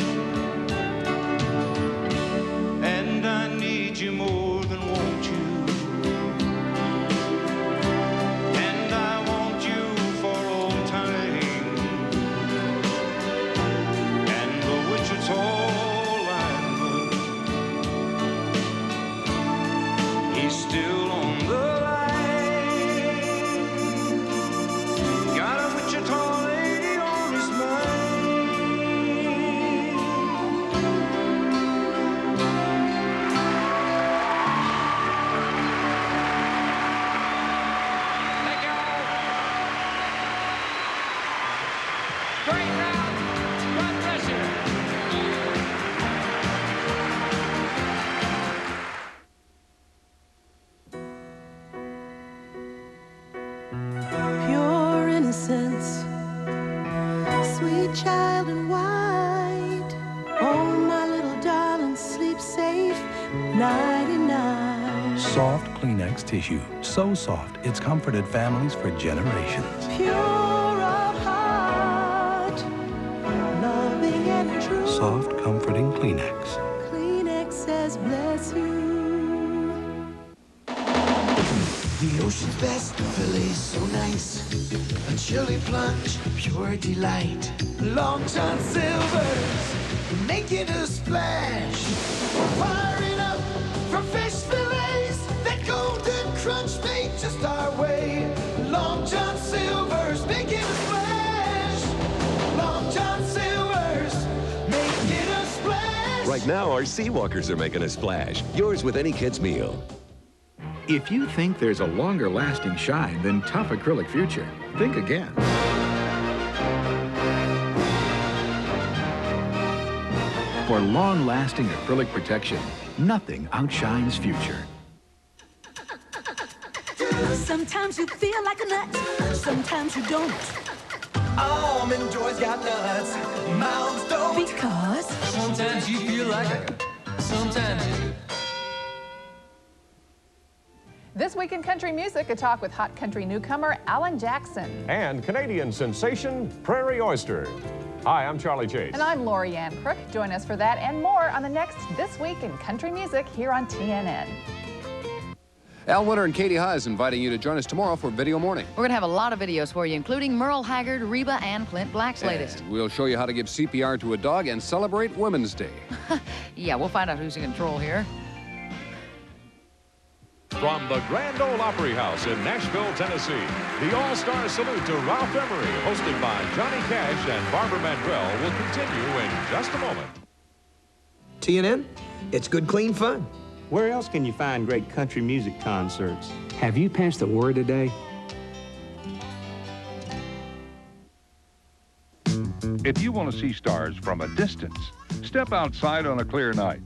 And I need you more than want you, and I want you for all time. And the Wichita lineman, he's still on the line. Pure innocence, sweet child in white. Oh, my little darling, sleep safe, nighty-night. Soft Kleenex tissue. So soft, it's comforted families for generations. Pure of heart, loving and true. Soft, comforting Kleenex. Kleenex says bless you. The ocean's best fillet's so nice. A chili plunge, pure delight. Long John Silver's making a splash. Firing up for fish fillets. That golden crunch made just our way. Long John Silver's making a splash. Long John Silver's making a splash. Right now, our Seawalkers are making a splash. Yours with any kid's meal. If you think there's a longer-lasting shine than tough acrylic future, think again. For long-lasting acrylic protection, nothing outshines future. Sometimes you feel like a nut, sometimes you don't. Almond Joy's got nuts, mounds don't. Because sometimes you feel like a, sometimes you. This week in country music, a talk with hot country newcomer Alan Jackson. And Canadian sensation Prairie Oyster. Hi, I'm Charlie Chase. And I'm Lori Ann Crook. Join us for that and more on the next This Week in Country Music here on TNN. Al Winter and Katie Haas inviting you to join us tomorrow for Video Morning. We're going to have a lot of videos for you, including Merle Haggard, Reba, and Clint Black's latest. And we'll show you how to give CPR to a dog and celebrate Women's Day. Yeah, we'll find out who's in control here. From the Grand Ole Opry House in Nashville, Tennessee, the All-Star Salute to Ralph Emery, hosted by Johnny Cash and Barbara Mandrell, will continue in just a moment. TNN, it's good, clean fun. Where else can you find great country music concerts? Have you passed the word today? if you want to see stars from a distance, step outside on a clear night.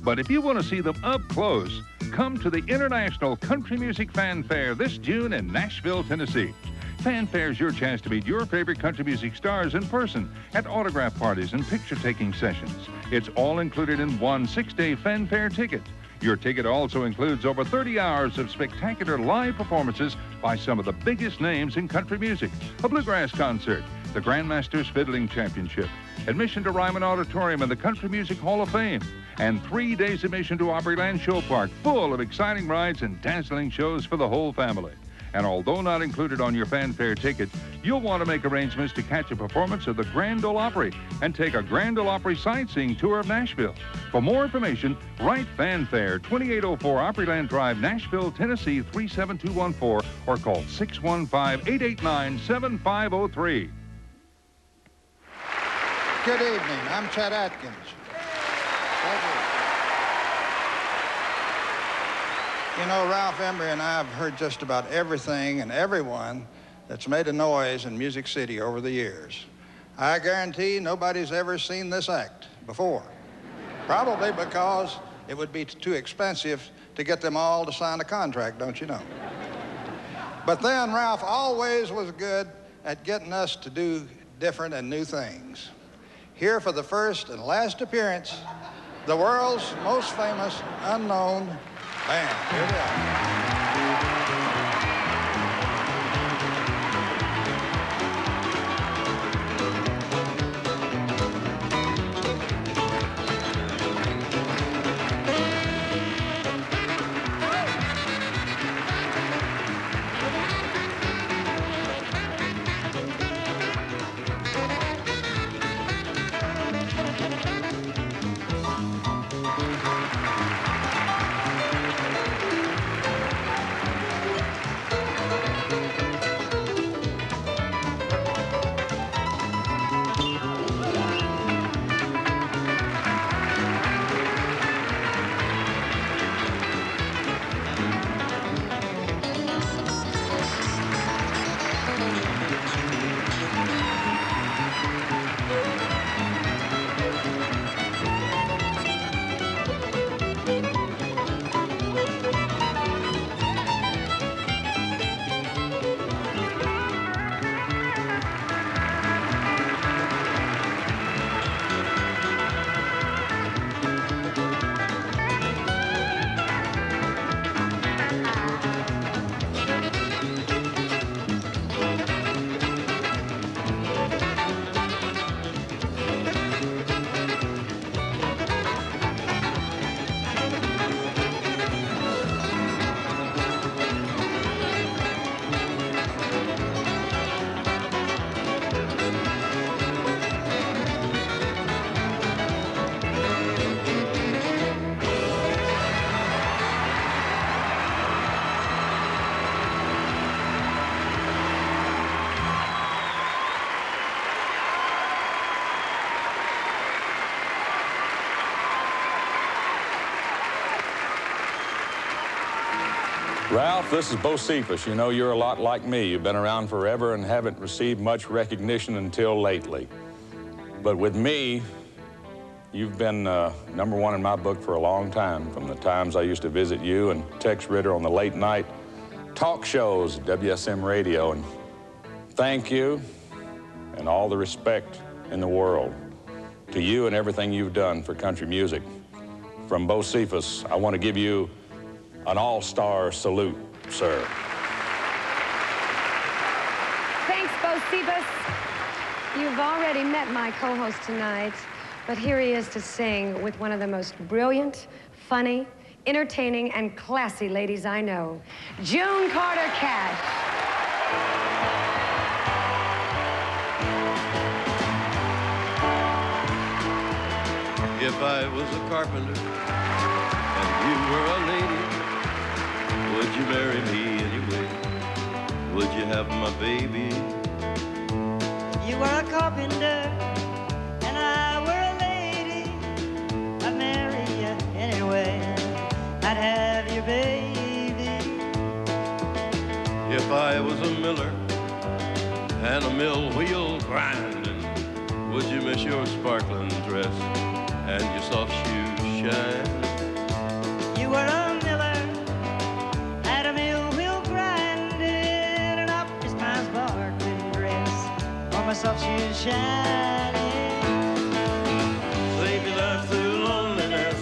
But if you want to see them up close, come to the International Country Music Fanfare this June in Nashville, Tennessee. Fanfare is your chance to meet your favorite country music stars in person at autograph parties and picture-taking sessions. It's all included in one 6-day Fanfare ticket. Your ticket also includes over 30 hours of spectacular live performances by some of the biggest names in country music, a bluegrass concert, the Grandmasters Fiddling Championship, admission to Ryman Auditorium and the Country Music Hall of Fame, and 3 days admission to Opryland Show Park, full of exciting rides and dazzling shows for the whole family. And although not included on your Fanfare ticket, you'll want to make arrangements to catch a performance of the Grand Ole Opry and take a Grand Ole Opry sightseeing tour of Nashville. For more information, write Fanfare, 2804 Opryland Drive, Nashville, Tennessee 37214, or call 615-889-7503. Good evening. I'm Chet Atkins. You know, Ralph Emery and I have heard just about everything and everyone that's made a noise in Music City over the years. I guarantee nobody's ever seen this act before. Probably because it would be too expensive to get them all to sign a contract, don't you know? But then Ralph always was good at getting us to do different and new things. Here for the first and last appearance, the world's most famous unknown band. Here they are. Ralph, this is Bo Cephas. You know, you're a lot like me. You've been around forever and haven't received much recognition until lately. But with me, you've been #1 in my book for a long time, from the times I used to visit you and Tex Ritter on the late night talk shows at WSM Radio. And thank you and all the respect in the world to you and everything you've done for country music. From Bo Cephas, I want to give you an all-star salute, sir. Thanks, Bo Cephas. You've already met my co-host tonight, but here he is to sing with one of the most brilliant, funny, entertaining, and classy ladies I know, June Carter Cash. If I was a carpenter and you were a lady, would you marry me anyway? Would you have my baby? You were a carpenter and I were a lady, I'd marry you anyway, I'd have your baby. If I was a miller and a mill wheel grinding, Would you miss your sparkling dress and your soft shoes shine? You were a miller at a mill wheel grinding, and up his my sparkling dress or my soft shoes shining. Save your life through loneliness,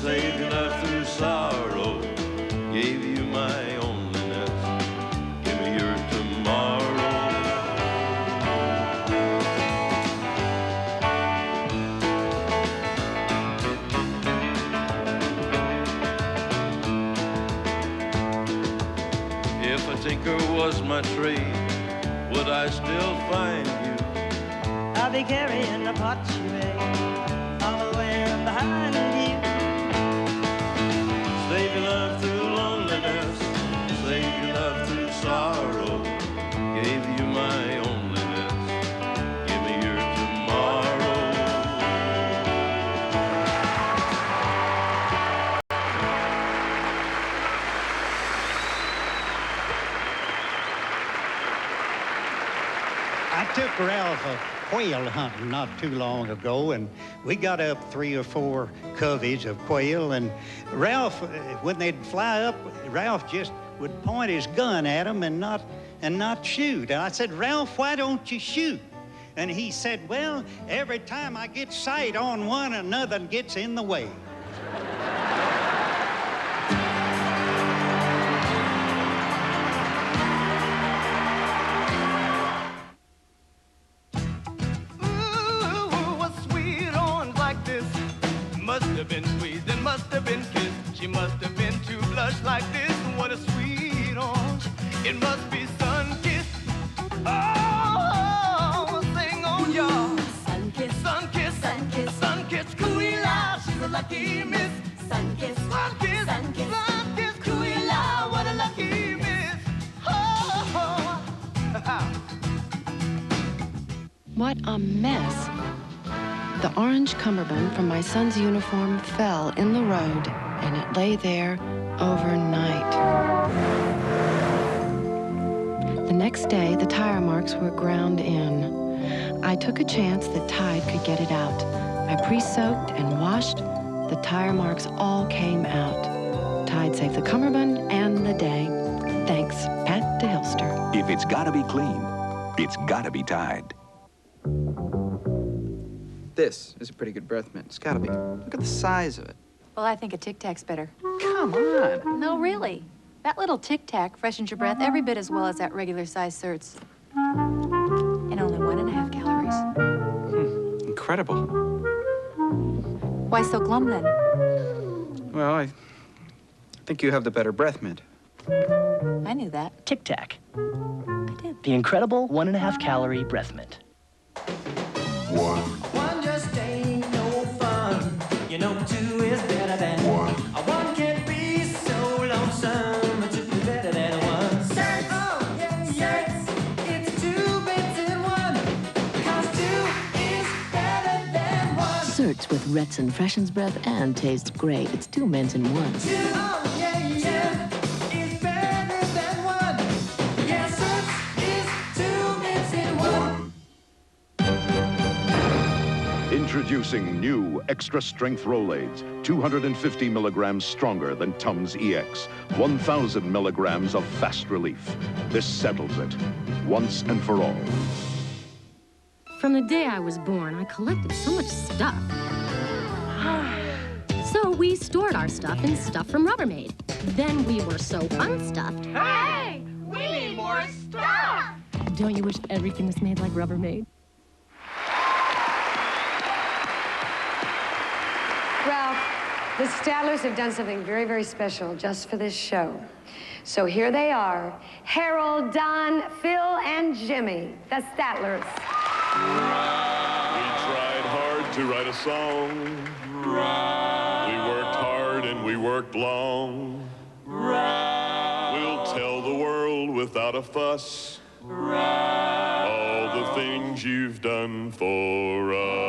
save your life through sorrow. Gave you my onlyness, give me your tomorrow. If a tinker was my trade, would I still find you? I'll be carrying the pots you made all the way behind you. Save your love through loneliness, save your love through sorrow. Gave you my onlyness, give me your tomorrow. I took Ralph quail hunting not too long ago, and we got up 3 or 4 coveys of quail, and Ralph, when they'd fly up, Ralph just would point his gun at them and not shoot. And I said, Ralph, why don't you shoot? And he said, well, every time I get sight on one, another gets in the way. Must have been squeezed and must have been kissed. She must have been to blush like this. What a sweet orange. It must be sun-kissed. Oh, sing on y'all. Sun-kissed, sun-kissed, sun-kissed, sun-kissed. Cooey-la, she's a lucky miss. Sun-kissed, sun-kissed, sun-kissed, sun-kissed. Cooey-la, what a lucky miss. Oh. What a mess. The orange cummerbund from my son's uniform fell in the road, and it lay there overnight. The next day, the tire marks were ground in. I took a chance that Tide could get it out. I pre-soaked and washed. The tire marks all came out. Tide saved the cummerbund and the day. Thanks, Pat DeHilster. If it's gotta be clean, it's gotta be Tide. This is a pretty good breath mint. It's gotta be. Look at the size of it. Well, I think a Tic Tac's better. Come on. No, really. That little Tic Tac freshens your breath every bit as well as that regular size Certs. And only 1.5 calories. Incredible. Why so glum then? Well, I think you have the better breath mint. I knew that. Tic Tac. I did. The incredible 1.5 calorie breath mint. One just ain't no fun. You know 2 is better than 1. One can't be so lonesome, but 2 is better than 1. Search, oh, yes, it's 2 bits in 1. 'Cause 2 is better than 1. Certs with Retsin freshens breath and tastes great. It's 2 mints in 1. 2, oh, yeah, is better than 1. Yeah, Certs is 2 mints in 1. Introducing new extra-strength Rolaids, 250 milligrams stronger than Tums EX, 1,000 milligrams of fast relief. This settles it, once and for all. From the day I was born, I collected so much stuff. So we stored our stuff in stuff from Rubbermaid. Then we were so unstuffed. Hey, we need more stuff. Don't you wish everything was made like Rubbermaid? Ralph, the Stattlers have done something very, very special just for this show. So here they are, Harold, Don, Phil, and Jimmy, the Stattlers. We tried hard to write a song. We worked hard and we worked long. We'll tell the world without a fuss all the things you've done for us.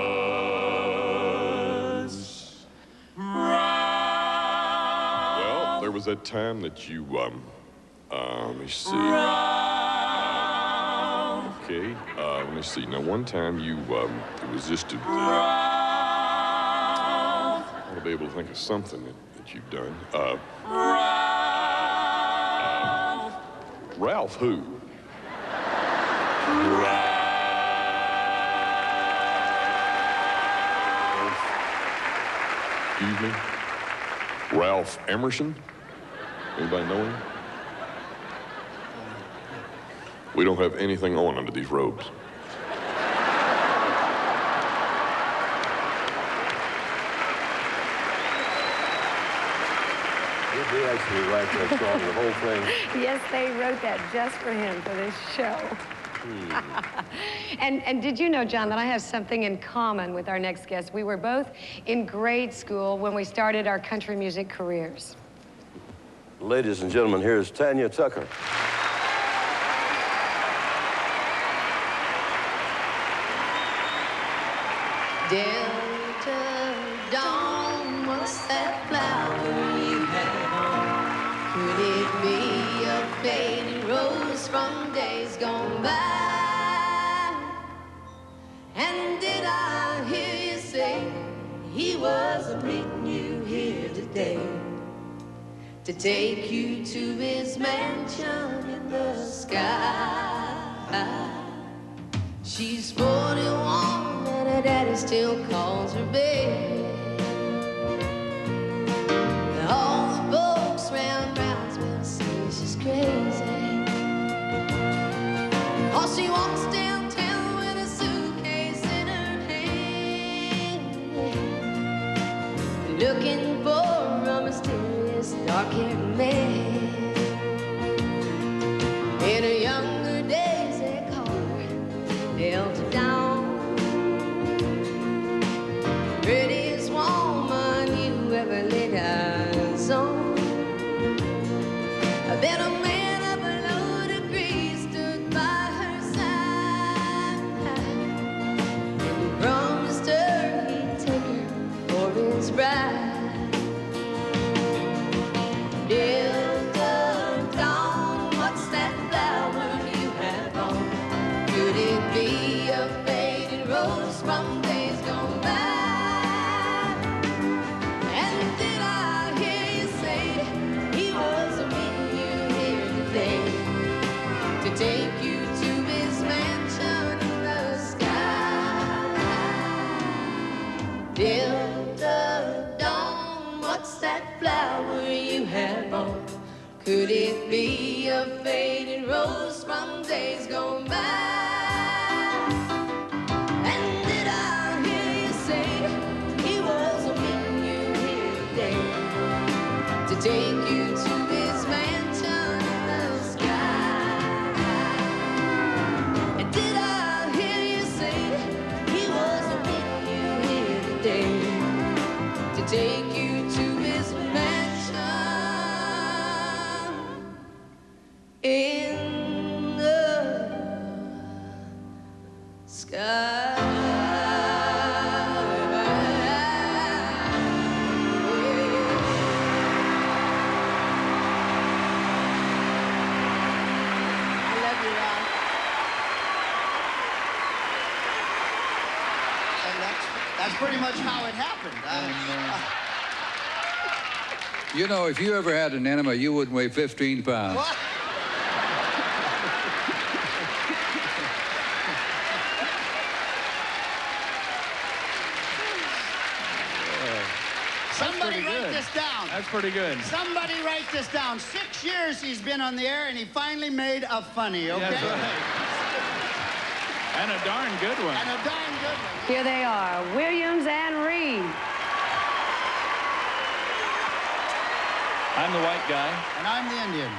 Well, there was that time that you, let me see. Okay, let me see. Now, one time you, it was just a... I ought to be able to think of something that you've done. Ralph who? Excuse me? Ralph Emerson? Anybody know him? We don't have anything on under these robes. Did they actually write that song, the whole thing? Yes, they wrote that just for him for this show. And did you know, John, that I have something in common with our next guest? We were both in grade school when we started our country music careers. Ladies and gentlemen, here's Tanya Tucker. Delta Dawn, what's that flower you have on? Could it be a faded rose from days gone by? And did I hear you say he was meeting you here today to take you to his mansion in the sky? She's 41 and her daddy still calls her babe. All the folks round Brownsville say she's crazy, 'cause she walks downtown with a suitcase in her hand, looking for a mysterious dark-haired man. In her younger days they call her Delta Dawn, prettiest woman you ever laid eyes on. Then a man of a low degree stood by her side and promised her he'd take her for his bride. Delta Dawn, what's that flower you have on? Could it be a faded rose from days gone by? And did I hear you say he was meeting you here today to take you to his mansion in the sky? Delta Dawn, what's that flower you have on? Could it be a faded rose from days gone by? And did I hear you say he was meeting you here today to take you to his mansion in the sky? And did I hear you say he was meeting you here today to take you to his mansion in the sky? That's pretty much how it happened. You know, if you ever had an enema, you wouldn't weigh 15 pounds. What? Somebody write this down. That's pretty good. Somebody write this down. 6 years he's been on the air, and he finally made a funny, okay? That's right. And a darn good one. And a darn good one. Here they are, Williams and Reed. I'm the white guy. And I'm the Indian.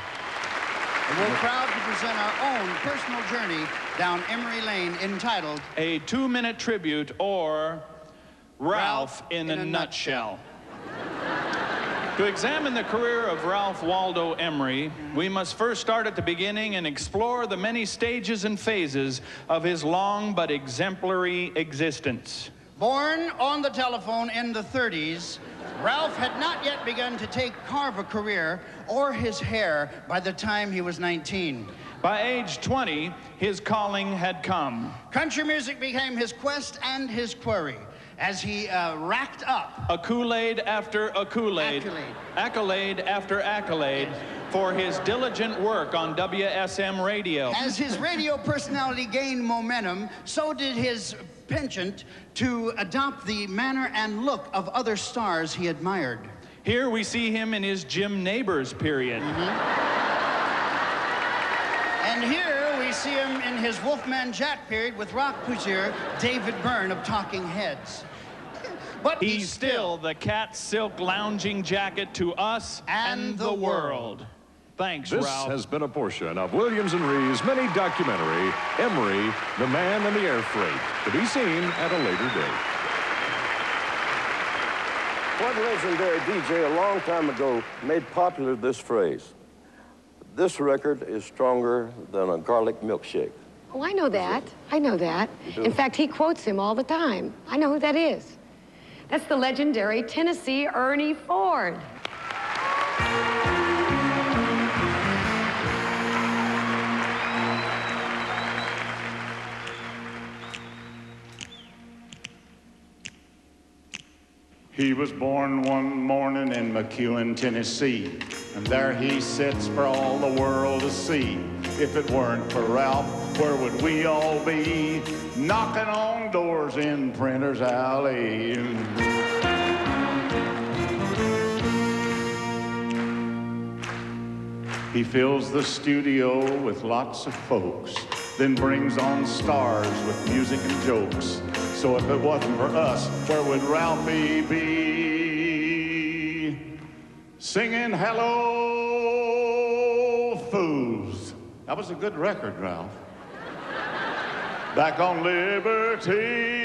And we're proud to present our own personal journey down Emery Lane entitled A 2-minute tribute, or Ralph in a nutshell. To examine the career of Ralph Waldo Emery, we must first start at the beginning and explore the many stages and phases of his long but exemplary existence. Born on the telephone in the 30s, Ralph had not yet begun to carve a career or his hair by the time he was 19. By age 20, his calling had come. Country music became his quest and his quarry as he racked up accolade after accolade, accolade after accolade for his diligent work on WSM radio. As his radio personality gained momentum, so did his penchant to adopt the manner and look of other stars he admired. Here we see him in his Jim Neighbors period. And here we see him in his Wolfman Jack period with rock poussiere David Byrne of Talking Heads. But he's still the cat silk lounging jacket to us and the world. Thanks, This Ralph. has been a portion of Williams and Ree's mini documentary, Emery, The Man and the Air Freight, to be seen at a later date. One legendary DJ a long time ago made popular this phrase: this record is stronger than a garlic milkshake. Oh, I know that. I know that. In fact, he quotes him all the time. I know who that is. That's the legendary Tennessee Ernie Ford. He was born one morning in McEwen, Tennessee, and there he sits for all the world to see. If it weren't for Ralph, where would we all be? Knocking on doors in Printer's Alley. He fills the studio with lots of folks, then brings on stars with music and jokes. So if it wasn't for us, where would Ralphie be? Singing Hello, Fools. That was a good record, Ralph. Back on Liberty.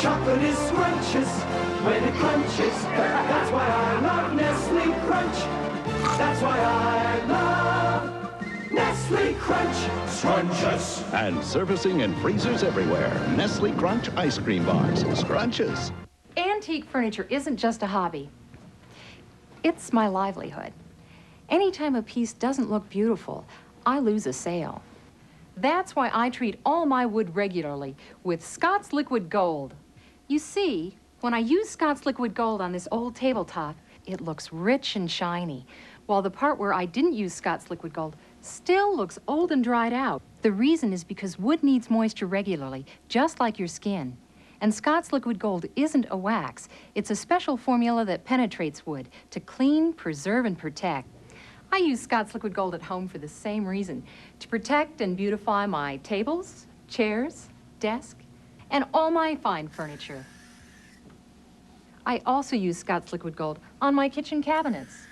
Chocolate is scrumptious when it crunches. That's why I love Nestle Crunch. That's why I love Nestle Crunch. Scrumptious. And servicing in freezers everywhere. Nestle Crunch ice cream bars. Scrunches. Antique furniture isn't just a hobby. It's my livelihood. Anytime a piece doesn't look beautiful, I lose a sale. That's why I treat all my wood regularly with Scott's Liquid Gold. You see, when I use Scott's Liquid Gold on this old tabletop, it looks rich and shiny, while the part where I didn't use Scott's Liquid Gold still looks old and dried out. The reason is because wood needs moisture regularly, just like your skin. And Scott's Liquid Gold isn't a wax. It's a special formula that penetrates wood to clean, preserve, and protect. I use Scott's Liquid Gold at home for the same reason, to protect and beautify my tables, chairs, desk, and all my fine furniture. I also use Scott's Liquid Gold on my kitchen cabinets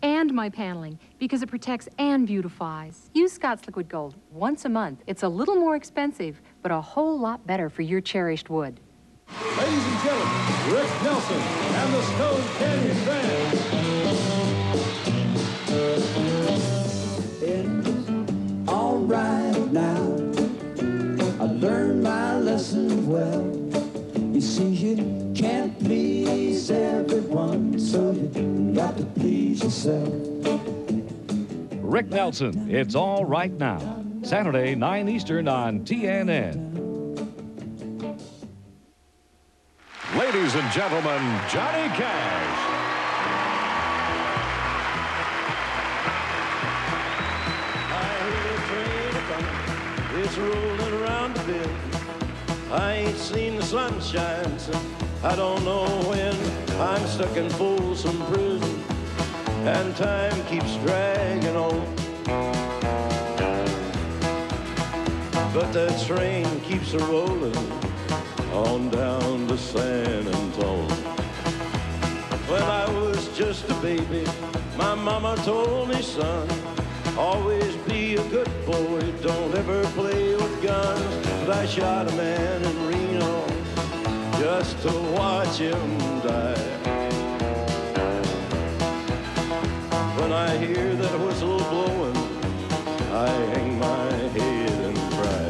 and my paneling because it protects and beautifies. Use Scott's Liquid Gold once a month. It's a little more expensive, but a whole lot better for your cherished wood. Ladies and gentlemen, Rick Nelson and the Stone Canyon Band. It's all right now. I learned my lesson well. You see, you can't please everyone, so you got to please yourself. Rick Nelson, It's All Right Now. Saturday, 9 Eastern on TNN. Ladies and gentlemen, Johnny Cash. It's rolling around the bend. I ain't seen the sunshine since I don't know when. I'm stuck in Folsom Prison, and time keeps dragging on. But that train keeps a-rolling on down to San Antonio. When I was just a baby, my mama told me, son, always be a good boy, don't ever play with guns. But I shot a man in Reno just to watch him die. When I hear that whistle blowing, I hang my head and cry.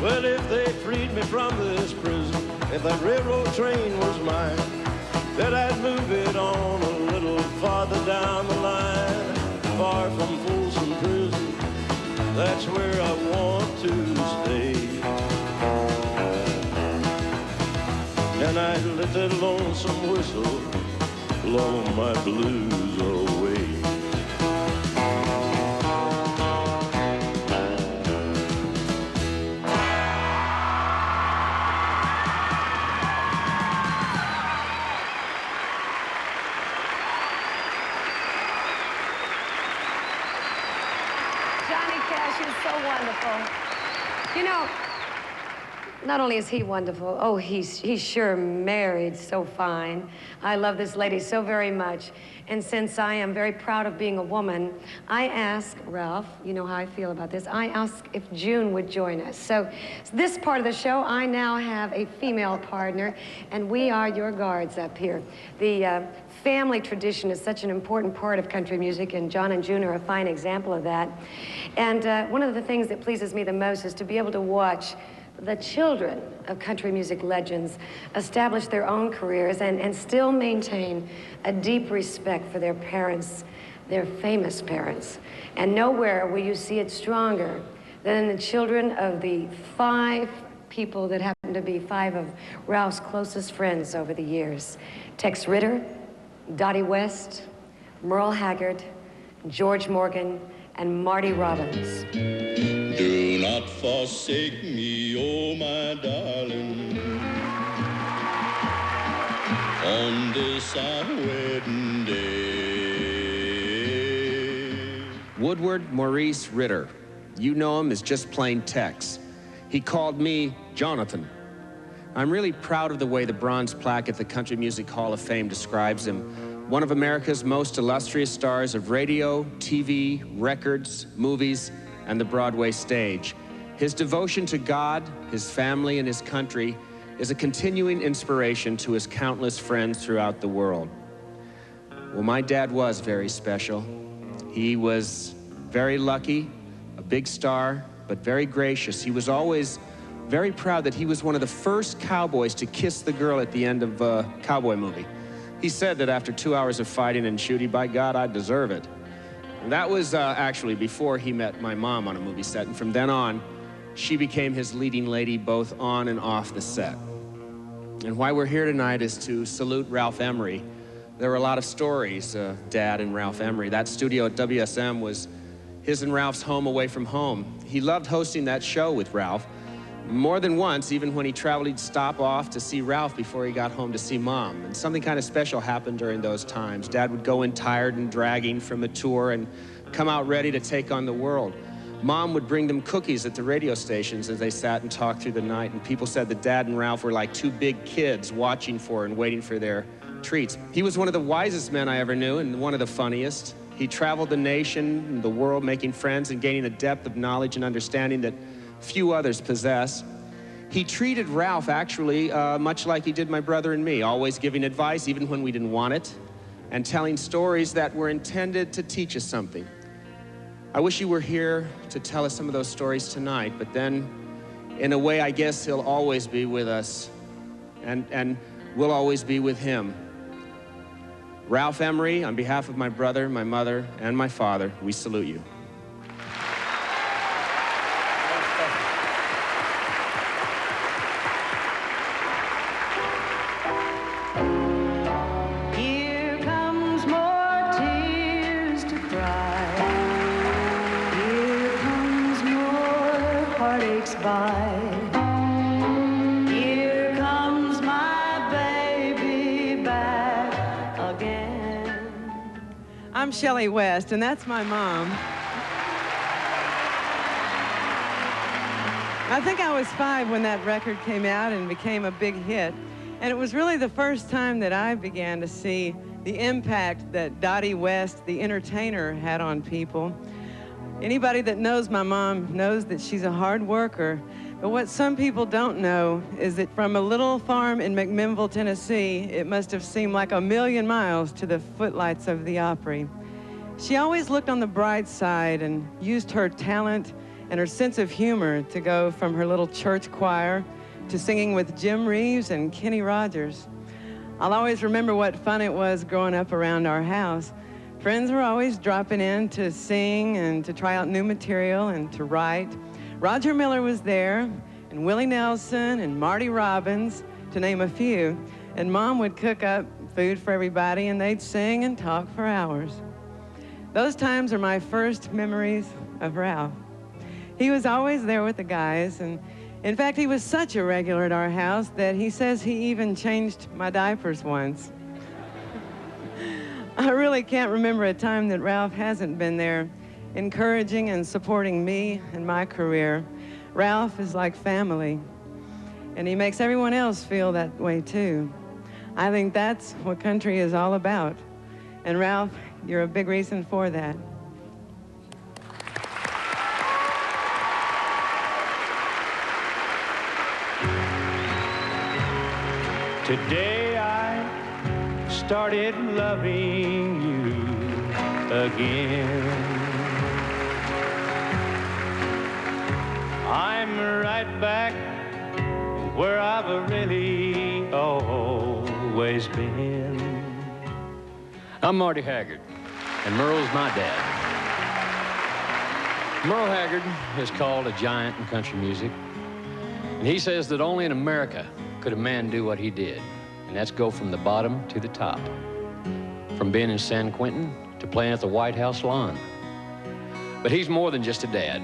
Well, if they freed me from this prison, if that railroad train was mine, then I'd move it on a little farther down the line, far from Folsom Prison. That's where I want to stay. And I'd let that lonesome whistle blow my blues away. So wonderful. You know, not only is he wonderful, oh, he's sure married so fine. I love this lady so very much. And since I am very proud of being a woman, I ask Ralph, you know how I feel about this, I ask if June would join us. So this part of the show, I now have a female partner, and we are your guards up here. The family tradition is such an important part of country music, and John and June are a fine example of that. And one of the things that pleases me the most is to be able to watch the children of country music legends establish their own careers and still maintain a deep respect for their parents, their famous parents. And nowhere will you see it stronger than in the children of the 5 people that happen to be 5 of Ralph's closest friends over the years. Tex Ritter, Dottie West, Merle Haggard, George Morgan, and Marty Robbins. Do not forsake me, oh my darling, on this our wedding day. Woodward Maurice Ritter. You know him as just plain Tex. He called me Jonathan. I'm really proud of the way the bronze plaque at the Country Music Hall of Fame describes him. One of America's most illustrious stars of radio, TV, records, movies, and the Broadway stage. His devotion to God, his family, and his country is a continuing inspiration to his countless friends throughout the world. Well, my dad was very special. He was very lucky, a big star, but very gracious. He was always very proud that he was one of the first cowboys to kiss the girl at the end of a cowboy movie. He said that after 2 hours of fighting and shooting, by God, I deserve it. And that was actually before he met my mom on a movie set. And from then on, she became his leading lady both on and off the set. And why we're here tonight is to salute Ralph Emery. There were a lot of stories, Dad and Ralph Emery. That studio at WSM was his and Ralph's home away from home. He loved hosting that show with Ralph. More than once, even when he traveled, he'd stop off to see Ralph before he got home to see Mom. And something kind of special happened during those times. Dad would go in tired and dragging from a tour and come out ready to take on the world. Mom would bring them cookies at the radio stations as they sat and talked through the night. And people said that Dad and Ralph were like 2 big kids watching for and waiting for their treats. He was one of the wisest men I ever knew and one of the funniest. He traveled the nation and the world making friends and gaining a depth of knowledge and understanding that few others possess. He treated Ralph actually much like he did my brother and me, always giving advice even when we didn't want it, and telling stories that were intended to teach us something. I wish you were here to tell us some of those stories tonight, but then in a way I guess he'll always be with us, and we'll always be with him. Ralph Emery, on behalf of my brother, my mother, and my father, we salute you. Here comes more tears to cry. Here why. Here comes my baby back again. I'm Shelley West, and that's my mom. I think I was 5 when that record came out and became a big hit. And it was really the first time that I began to see the impact that Dottie West, the entertainer, had on people. Anybody that knows my mom knows that she's a hard worker. But what some people don't know is that from a little farm in McMinnville, Tennessee, it must have seemed like a million miles to the footlights of the Opry. She always looked on the bright side and used her talent and her sense of humor to go from her little church choir to singing with Jim Reeves and Kenny Rogers. I'll always remember what fun it was growing up around our house. Friends were always dropping in to sing and to try out new material and to write. Roger Miller was there, and Willie Nelson and Marty Robbins, to name a few. And Mom would cook up food for everybody, and they'd sing and talk for hours. Those times are my first memories of Ralph. He was always there with the guys, and in fact, he was such a regular at our house that he says he even changed my diapers once. I really can't remember a time that Ralph hasn't been there, encouraging and supporting me and my career. Ralph is like family, and he makes everyone else feel that way too. I think that's what country is all about. And Ralph, you're a big reason for that. Today I started loving you again. I'm right back where I've really always been. I'm Marty Haggard, and Merle's my dad. Merle Haggard is called a giant in country music, and he says that only in America could a man do what he did, and that's go from the bottom to the top. From being in San Quentin to playing at the White House lawn. But he's more than just a dad.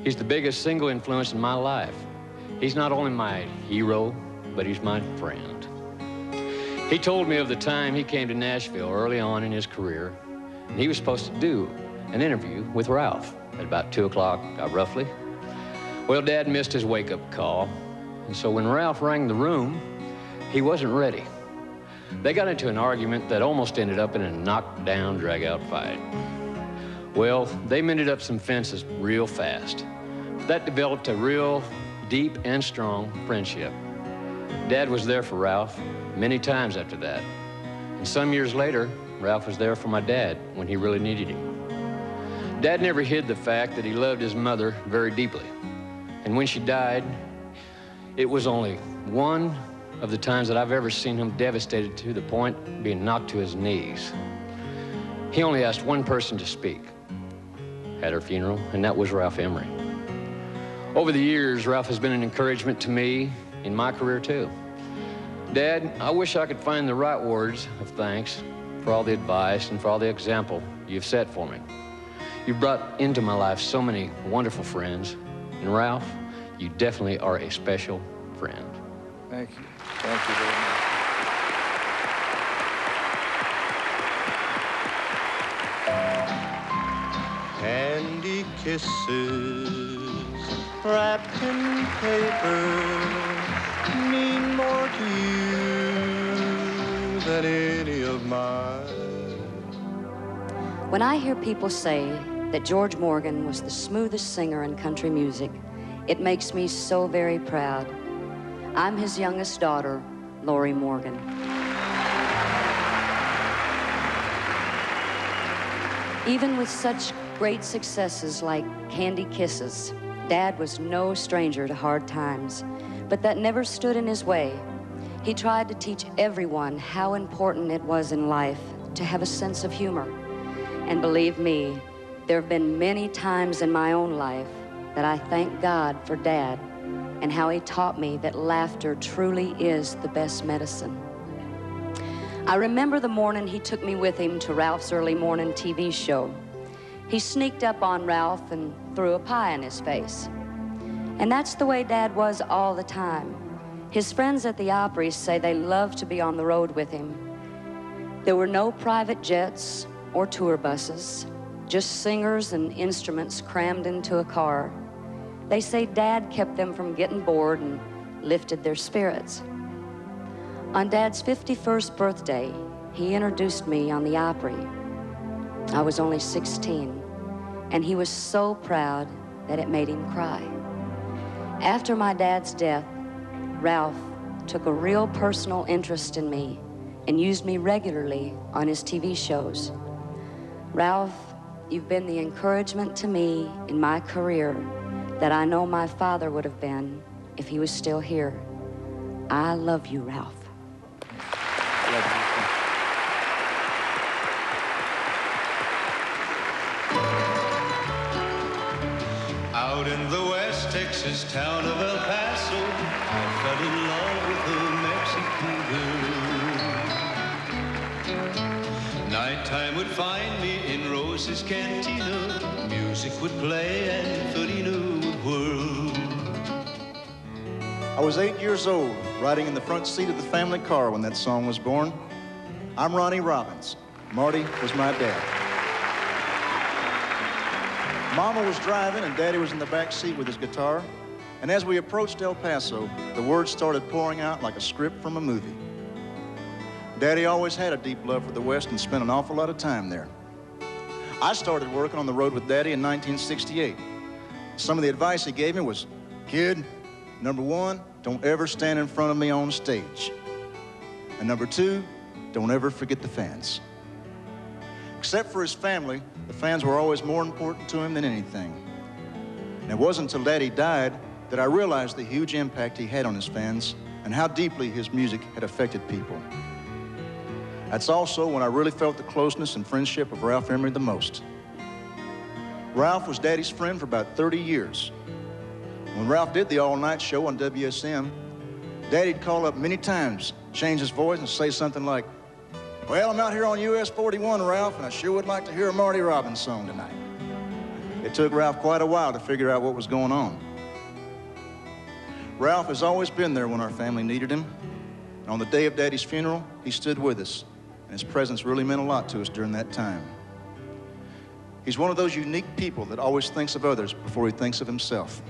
He's the biggest single influence in my life. He's not only my hero, but he's my friend. He told me of the time he came to Nashville early on in his career, and he was supposed to do an interview with Ralph at about 2 o'clock, roughly. Well, Dad missed his wake-up call, and so when Ralph rang the room, he wasn't ready. They got into an argument that almost ended up in a knockdown, drag-out fight. Well, they mended up some fences real fast. That developed a real deep and strong friendship. Dad was there for Ralph many times after that. And some years later, Ralph was there for my dad when he really needed him. Dad never hid the fact that he loved his mother very deeply. And when she died, it was only one of the times that I've ever seen him devastated to the point of being knocked to his knees. He only asked one person to speak at her funeral, and that was Ralph Emery. Over the years, Ralph has been an encouragement to me in my career, too. Dad, I wish I could find the right words of thanks for all the advice and for all the example you've set for me. You've brought into my life so many wonderful friends, and Ralph, you definitely are a special friend. Thank you. Thank you very much. Candy kisses wrapped in paper mean more to you than any of mine. When I hear people say that George Morgan was the smoothest singer in country music, it makes me so very proud. I'm his youngest daughter, Lori Morgan. Even with such great successes like Candy Kisses, Dad was no stranger to hard times, but that never stood in his way. He tried to teach everyone how important it was in life to have a sense of humor. And believe me, there have been many times in my own life that I thank God for Dad and how he taught me that laughter truly is the best medicine. I remember the morning he took me with him to Ralph's early morning TV show. He sneaked up on Ralph and threw a pie in his face. And that's the way Dad was all the time. His friends at the Opry say they loved to be on the road with him. There were no private jets or tour buses, just singers and instruments crammed into a car. They say Dad kept them from getting bored and lifted their spirits. On Dad's 51st birthday, he introduced me on the Opry. I was only 16, and he was so proud that it made him cry. After my dad's death, Ralph took a real personal interest in me and used me regularly on his TV shows. Ralph, you've been the encouragement to me in my career that I know my father would have been if he was still here. I love you, Ralph. Out in the West Texas town of El Paso, I fell in love with a Mexican girl. Nighttime would find me in Rose's cantina. Music would play and Felina would whirl. I was 8 years old, riding in the front seat of the family car when that song was born. I'm Ronnie Robbins. Marty was my dad. Mama was driving and Daddy was in the back seat with his guitar. And as we approached El Paso, the words started pouring out like a script from a movie. Daddy always had a deep love for the West and spent an awful lot of time there. I started working on the road with Daddy in 1968. Some of the advice he gave me was, kid, number one, don't ever stand in front of me on stage. And number two, don't ever forget the fans. Except for his family, the fans were always more important to him than anything. And it wasn't until Daddy died that I realized the huge impact he had on his fans and how deeply his music had affected people. That's also when I really felt the closeness and friendship of Ralph Emery the most. Ralph was Daddy's friend for about 30 years. When Ralph did the all-night show on WSM, Daddy'd call up many times, change his voice and say something like, well, I'm out here on US 41, Ralph, and I sure would like to hear a Marty Robbins song tonight. It took Ralph quite a while to figure out what was going on. Ralph has always been there when our family needed him. And on the day of Daddy's funeral, he stood with us, and his presence really meant a lot to us during that time. He's one of those unique people that always thinks of others before he thinks of himself.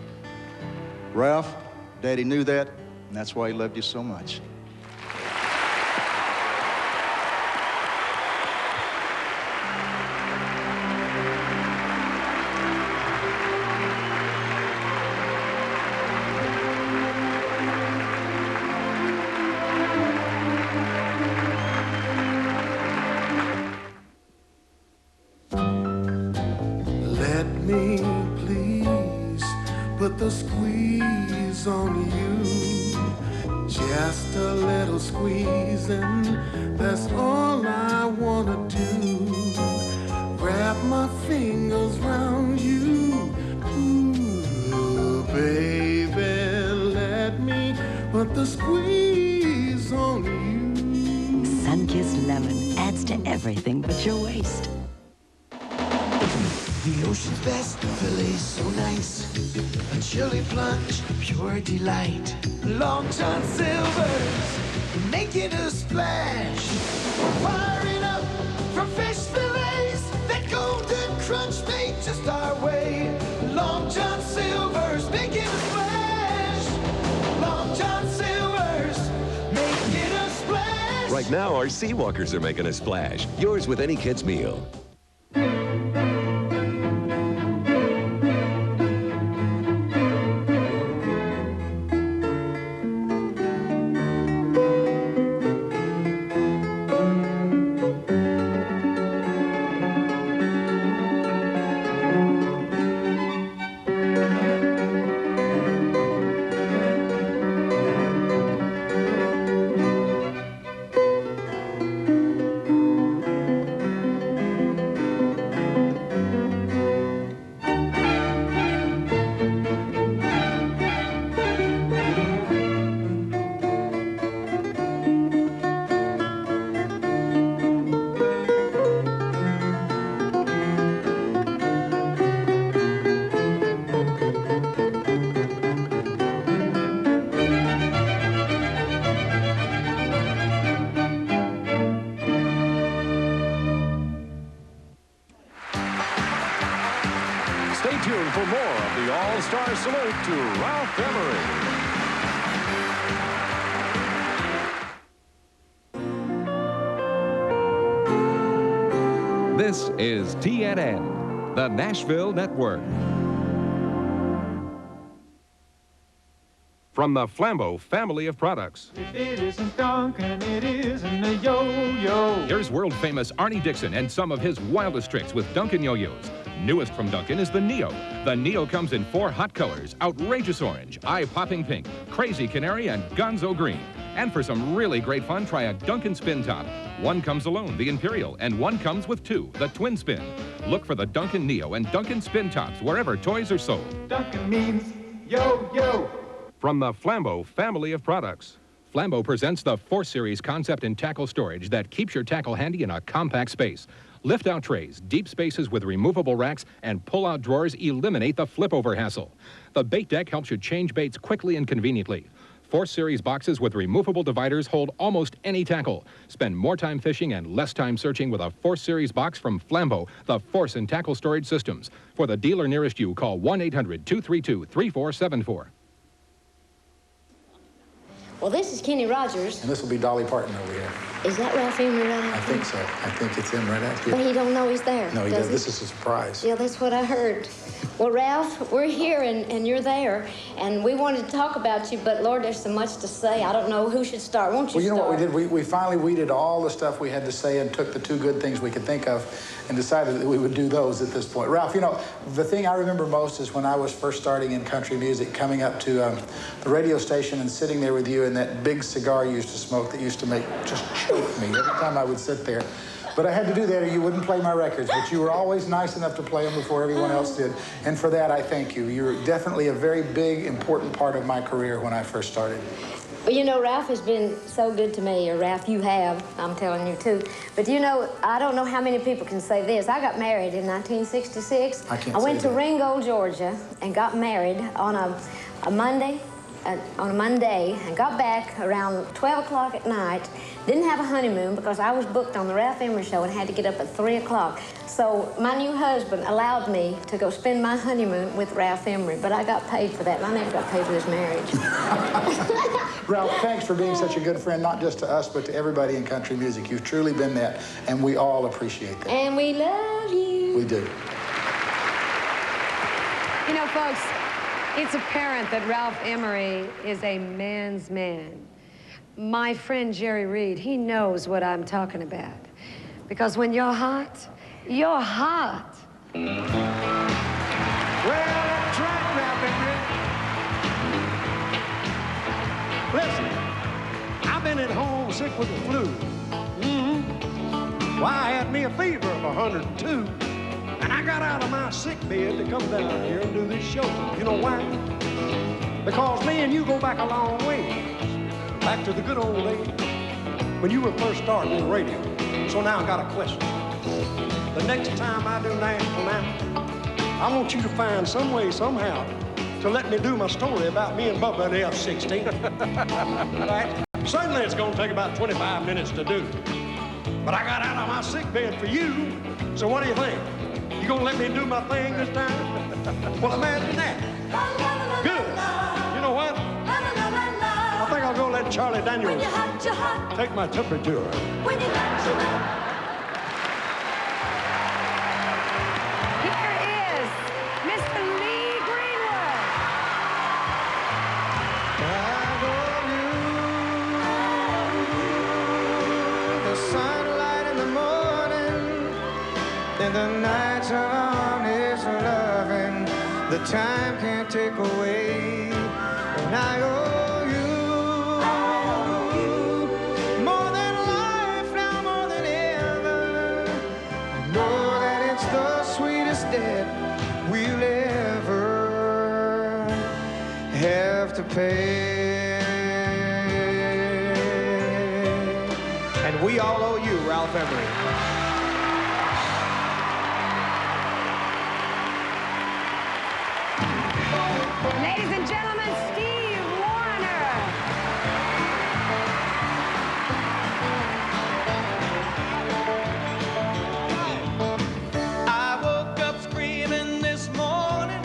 Ralph, Daddy knew that, and that's why he loved you so much. Let me please put the squeeze on you. Just a little squeezing, that's all I wanna do. Wrap my fingers round you. Ooh, baby, let me put the squeeze on you. Sun-kissed lemon adds to everything but your waist. The ocean's best fillet's so nice. A chili plunge, pure delight. Long John Silver's making a splash. Firing up for fish fillets. That golden crunch made just our way. Long John Silver's making a splash. Long John Silver's making a splash. Right now, our Seawalkers are making a splash. Yours with any kid's meal. salute to Ralph Emery. This is TNN, the Nashville Network. From the Flambeau family of products. If it isn't Duncan, it isn't a yo-yo. Here's world-famous Arnie Dixon and some of his wildest tricks with Duncan yo-yos. Newest from Duncan is the Neo. The Neo comes in 4 hot colors: outrageous orange, eye-popping pink, crazy canary, and gonzo green. And for some really great fun, try a Duncan spin top. One comes alone, the Imperial, and one comes with 2, the Twin Spin. Look for the Duncan Neo and Duncan spin tops wherever toys are sold. Duncan means yo-yo. From the Flambeau family of products. Flambeau presents the 4 Series concept in tackle storage that keeps your tackle handy in a compact space. Lift-out trays, deep spaces with removable racks, and pull-out drawers eliminate the flip-over hassle. The bait deck helps you change baits quickly and conveniently. 4 Series boxes with removable dividers hold almost any tackle. Spend more time fishing and less time searching with a 4 Series box from Flambeau, the force in tackle storage systems. For the dealer nearest you, call 1-800-232-3474. Well, this is Kenny Rogers. And this will be Dolly Parton over here. Is that Ralph Emery right I think so. I think it's him right out here. But he don't know he's there. No, he does doesn't. This is a surprise. Yeah, that's what I heard. Well, Ralph, we're here and you're there, and we wanted to talk about you, but Lord, there's so much to say. I don't know who should start. Won't you Well, you know start? what we did? We finally weeded all the stuff we had to say and took the 2 good things we could think of and decided that we would do those at this point. Ralph, you know, the thing I remember most is when I was first starting in country music, coming up to the radio station and sitting there with you and that big cigar you used to smoke that used to just choke me every time I would sit there. But I had to do that or you wouldn't play my records. But you were always nice enough to play them before everyone else did. And for that, I thank you. You're definitely a very big, important part of my career when I first started. Well, you know, Ralph has been so good to me, or Ralph, you have, I'm telling you too. But you know, I don't know how many people can say this. I got married in 1966. I went to Ringgold, Georgia, and got married on a Monday, and got back around 12 o'clock at night. Didn't have a honeymoon because I was booked on the Ralph Emery show and had to get up at 3 o'clock. So my new husband allowed me to go spend my honeymoon with Ralph Emery, but I got paid for that. I never got paid for this marriage. Ralph, thanks for being such a good friend, not just to us, but to everybody in country music. You've truly been that, and we all appreciate that. And we love you. We do. You know, folks, it's apparent that Ralph Emery is a man's man. My friend Jerry Reed, he knows what I'm talking about. Because when you're hot, you're hot. Well, that's right, Ralph Emery. Listen, I've been at home sick with the flu. Why, I had me a fever of 102. And I got out of my sick bed to come down here and do this show. You know why? Because me and you go back a long way. Back to the good old days when you were first starting in radio. So now I got a question. The next time I do National Anthem, I want you to find some way, somehow, to let me do my story about me and Bubba and the F-16. Right? Certainly it's going to take about 25 minutes to do. But I got out of my sick bed for you. So what do you think? You going to let me do my thing this time? Well, imagine that. Good. You know what? I think I'll go let Charlie Daniels take my temperature. Here is Mr. Lee Greenwood. The sunlight in the morning, and the night's on his loving. The time can't take away, and I owe you more than life, now more than ever. I know that it's the sweetest debt we'll ever have to pay. And we all owe you, Ralph Emery. Ladies and gentlemen, Steve Warner. I woke up screaming this morning.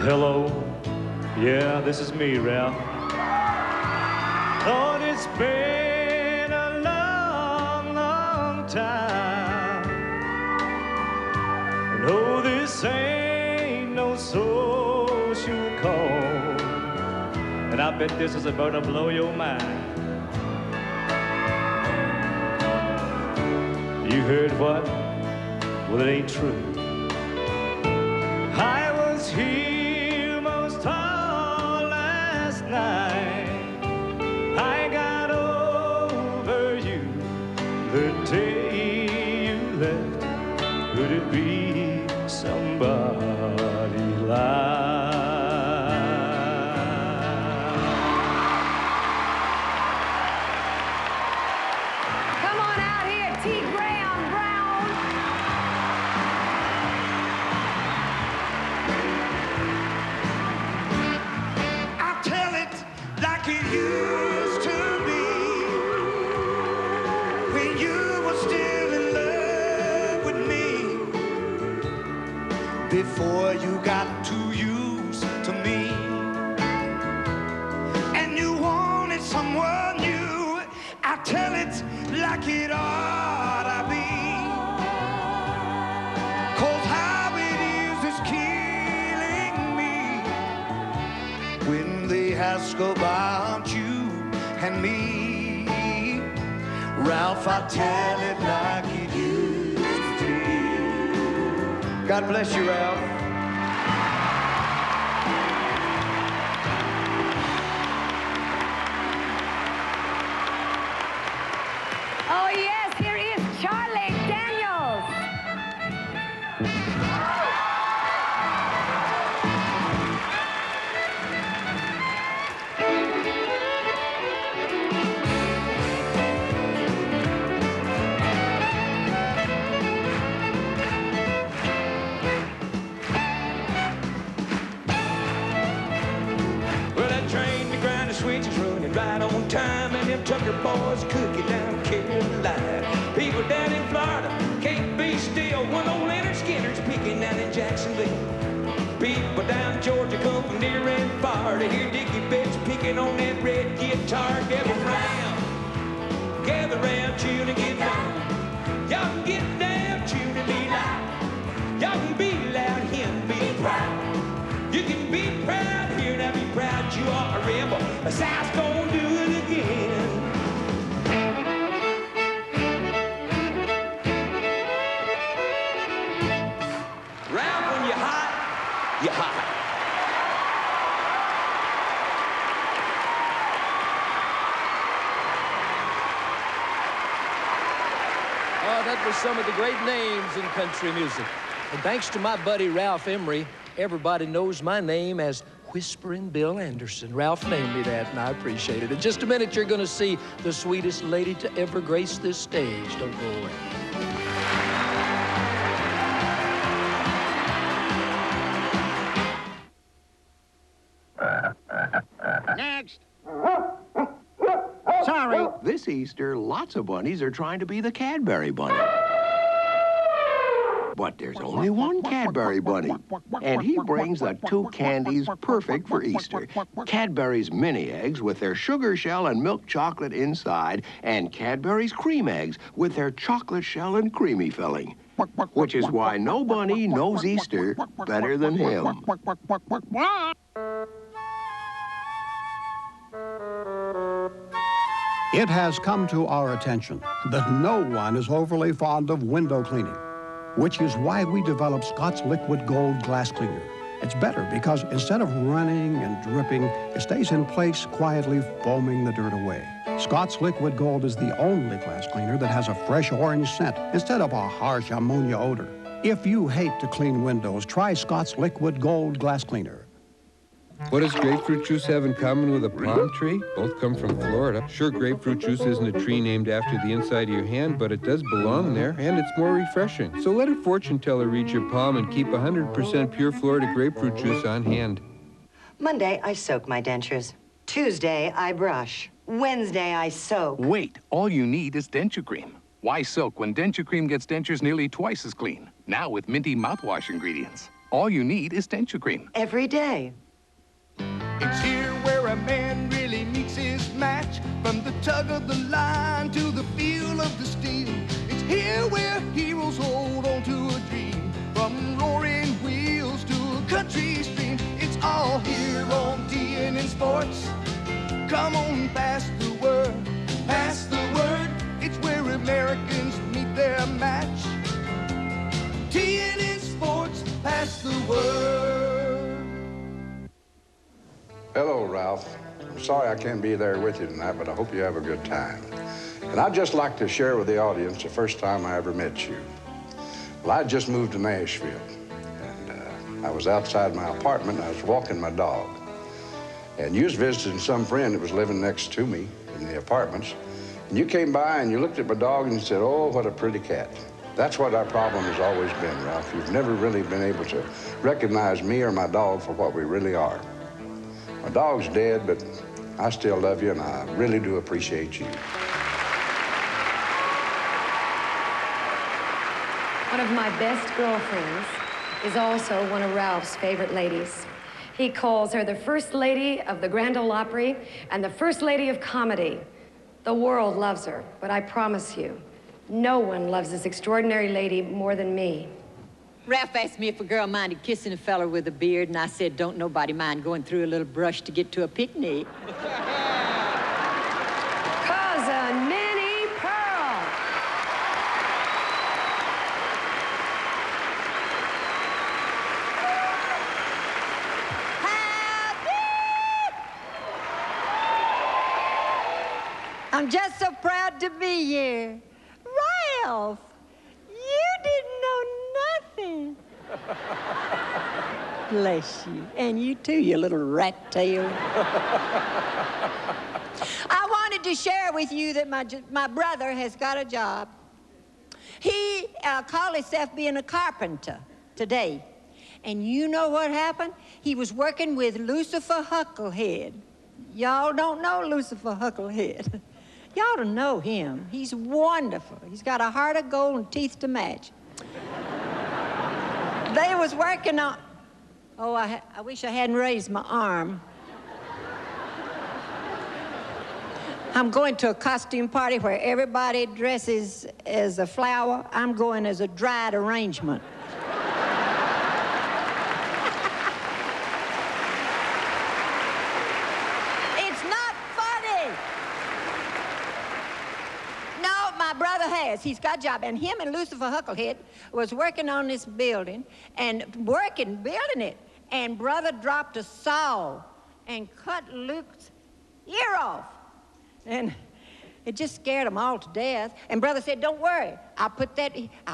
Hello, yeah, this is me, Ralph. Lord, it's been a long, long time. And oh, this ain't no social call. And I bet this is about to blow your mind. You heard what? Well, it ain't true. I was here most all last night. I got over you the day you left. Could it be somebody like? Come on out here, T. Graham Brown. I tell it like it used to be, when you were still in love with me, before you got too used to me, and you wanted someone new. I tell it like it ought to be, 'cause how it is killing me when they ask about you and me. Ralph, I tell it like it used to be. God bless you, Ralph. Oh, yes, here is Charlie Daniels. Well, that train, the grind, the switch is running right on time, and them trucker boys cooking down Carolina. People down in Florida can't be still when old Leonard Skinner's picking down in Jacksonville. People down Georgia come from near and far to hear Dickie Betts picking on that red guitar. Gather round, tune and get down. Y'all can get down, tune and be loud. Y'all can be loud here and be proud. You can be proud here, now be proud you are a rebel. The South's gonna do it again. Ralph, when you're hot, you're hot. Oh, that was some of the great names in country music. And thanks to my buddy Ralph Emery, everybody knows my name as Whispering Bill Anderson. Ralph named me that, and I appreciate it. In just a minute, you're going to see the sweetest lady to ever grace this stage. Don't go away. Next. Sorry. This Easter, lots of bunnies are trying to be the Cadbury bunny. But there's only one Cadbury bunny, and he brings the two candies perfect for Easter. Cadbury's mini eggs with their sugar shell and milk chocolate inside, and Cadbury's cream eggs with their chocolate shell and creamy filling. Which is why no bunny knows Easter better than him. It has come to our attention that no one is overly fond of window cleaning, which is why we developed Scott's Liquid Gold Glass Cleaner. It's better because instead of running and dripping, it stays in place, quietly foaming the dirt away. Scott's Liquid Gold is the only glass cleaner that has a fresh orange scent instead of a harsh ammonia odor. If you hate to clean windows, try Scott's Liquid Gold Glass Cleaner. What does grapefruit juice have in common with a palm tree? Both come from Florida. Sure, grapefruit juice isn't a tree named after the inside of your hand, but it does belong there, and it's more refreshing. So let a fortune teller reach your palm and keep 100% pure Florida grapefruit juice on hand. Monday, I soak my dentures. Tuesday, I brush. Wednesday, I soak. Wait, all you need is denture cream. Why soak when denture cream gets dentures nearly twice as clean? Now with minty mouthwash ingredients. All you need is Denture Cream. Every day. It's here where a man really meets his match. From the tug of the line to the feel of the steel. It's here where heroes hold on to a dream. From roaring wheels to a country stream. It's all here on TNN Sports. Come on, pass the word. Pass the word. It's where Americans meet their match. TNN Sports, pass the word. Hello, Ralph. I'm sorry I can't be there with you tonight, but I hope you have a good time. And I'd just like to share with the audience the first time I ever met you. Well, I just moved to Nashville, and I was outside my apartment, and I was walking my dog. And you was visiting some friend that was living next to me in the apartments. And you came by and you looked at my dog and you said, "Oh, what a pretty cat." That's what our problem has always been, Ralph. You've never really been able to recognize me or my dog for what we really are. My dog's dead, but I still love you, and I really do appreciate you. One of my best girlfriends is also one of Ralph's favorite ladies. He calls her the First Lady of the Grand Ole Opry and the First Lady of Comedy. The world loves her, but I promise you, no one loves this extraordinary lady more than me. Ralph asked me if a girl minded kissing a fella with a beard, and I said, don't nobody mind going through a little brush to get to a picnic. Cousin Minnie Pearl. I'm just so proud to be here. Ralph, you didn't know nothing. Bless you. And you too, you little rat tail. I wanted to share with you that my brother has got a job. He called himself being a carpenter today. And you know what happened? He was working with Lucifer Hucklehead. Y'all don't know Lucifer Hucklehead. You ought to know him. He's wonderful. He's got a heart of gold and teeth to match. They was working on... Oh, I wish I hadn't raised my arm. I'm going to a costume party where everybody dresses as a flower. I'm going as a dried arrangement. He's got a job, and him and Lucifer Hucklehead was working on this building, building it, and Brother dropped a saw and cut Luke's ear off. And it just scared them all to death. And Brother said, don't worry, I'll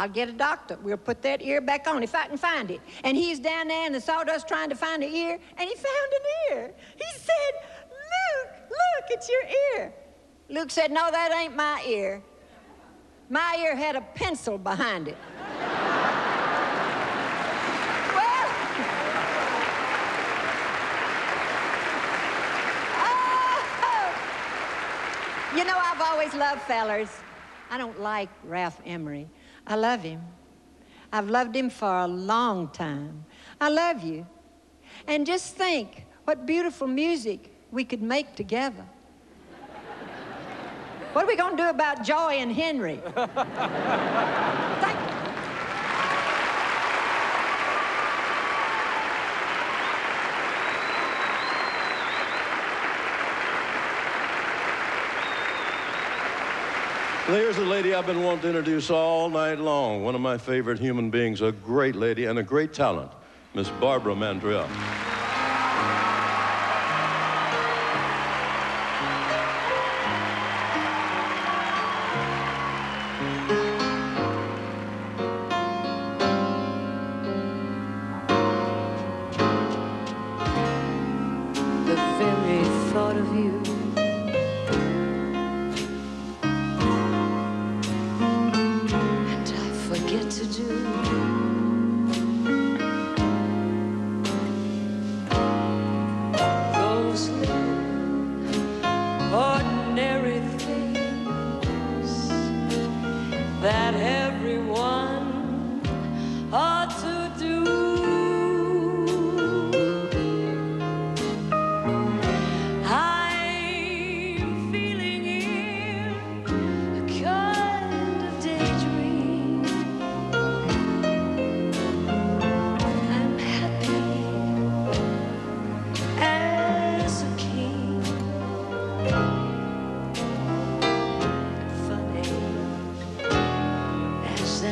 get a doctor. We'll put that ear back on if I can find it. And he's down there in the sawdust trying to find the ear, and he found an ear. He said, look, it's your ear. Luke said, no, that ain't my ear. My ear had a pencil behind it. Well, you know, I've always loved fellers. I don't like Ralph Emery. I love him. I've loved him for a long time. I love you. And just think what beautiful music we could make together. What are we going to do about Joy and Henry? Here's a lady I've been wanting to introduce all night long. One of my favorite human beings, a great lady and a great talent, Miss Barbara Mandrell. That everyone ought to do.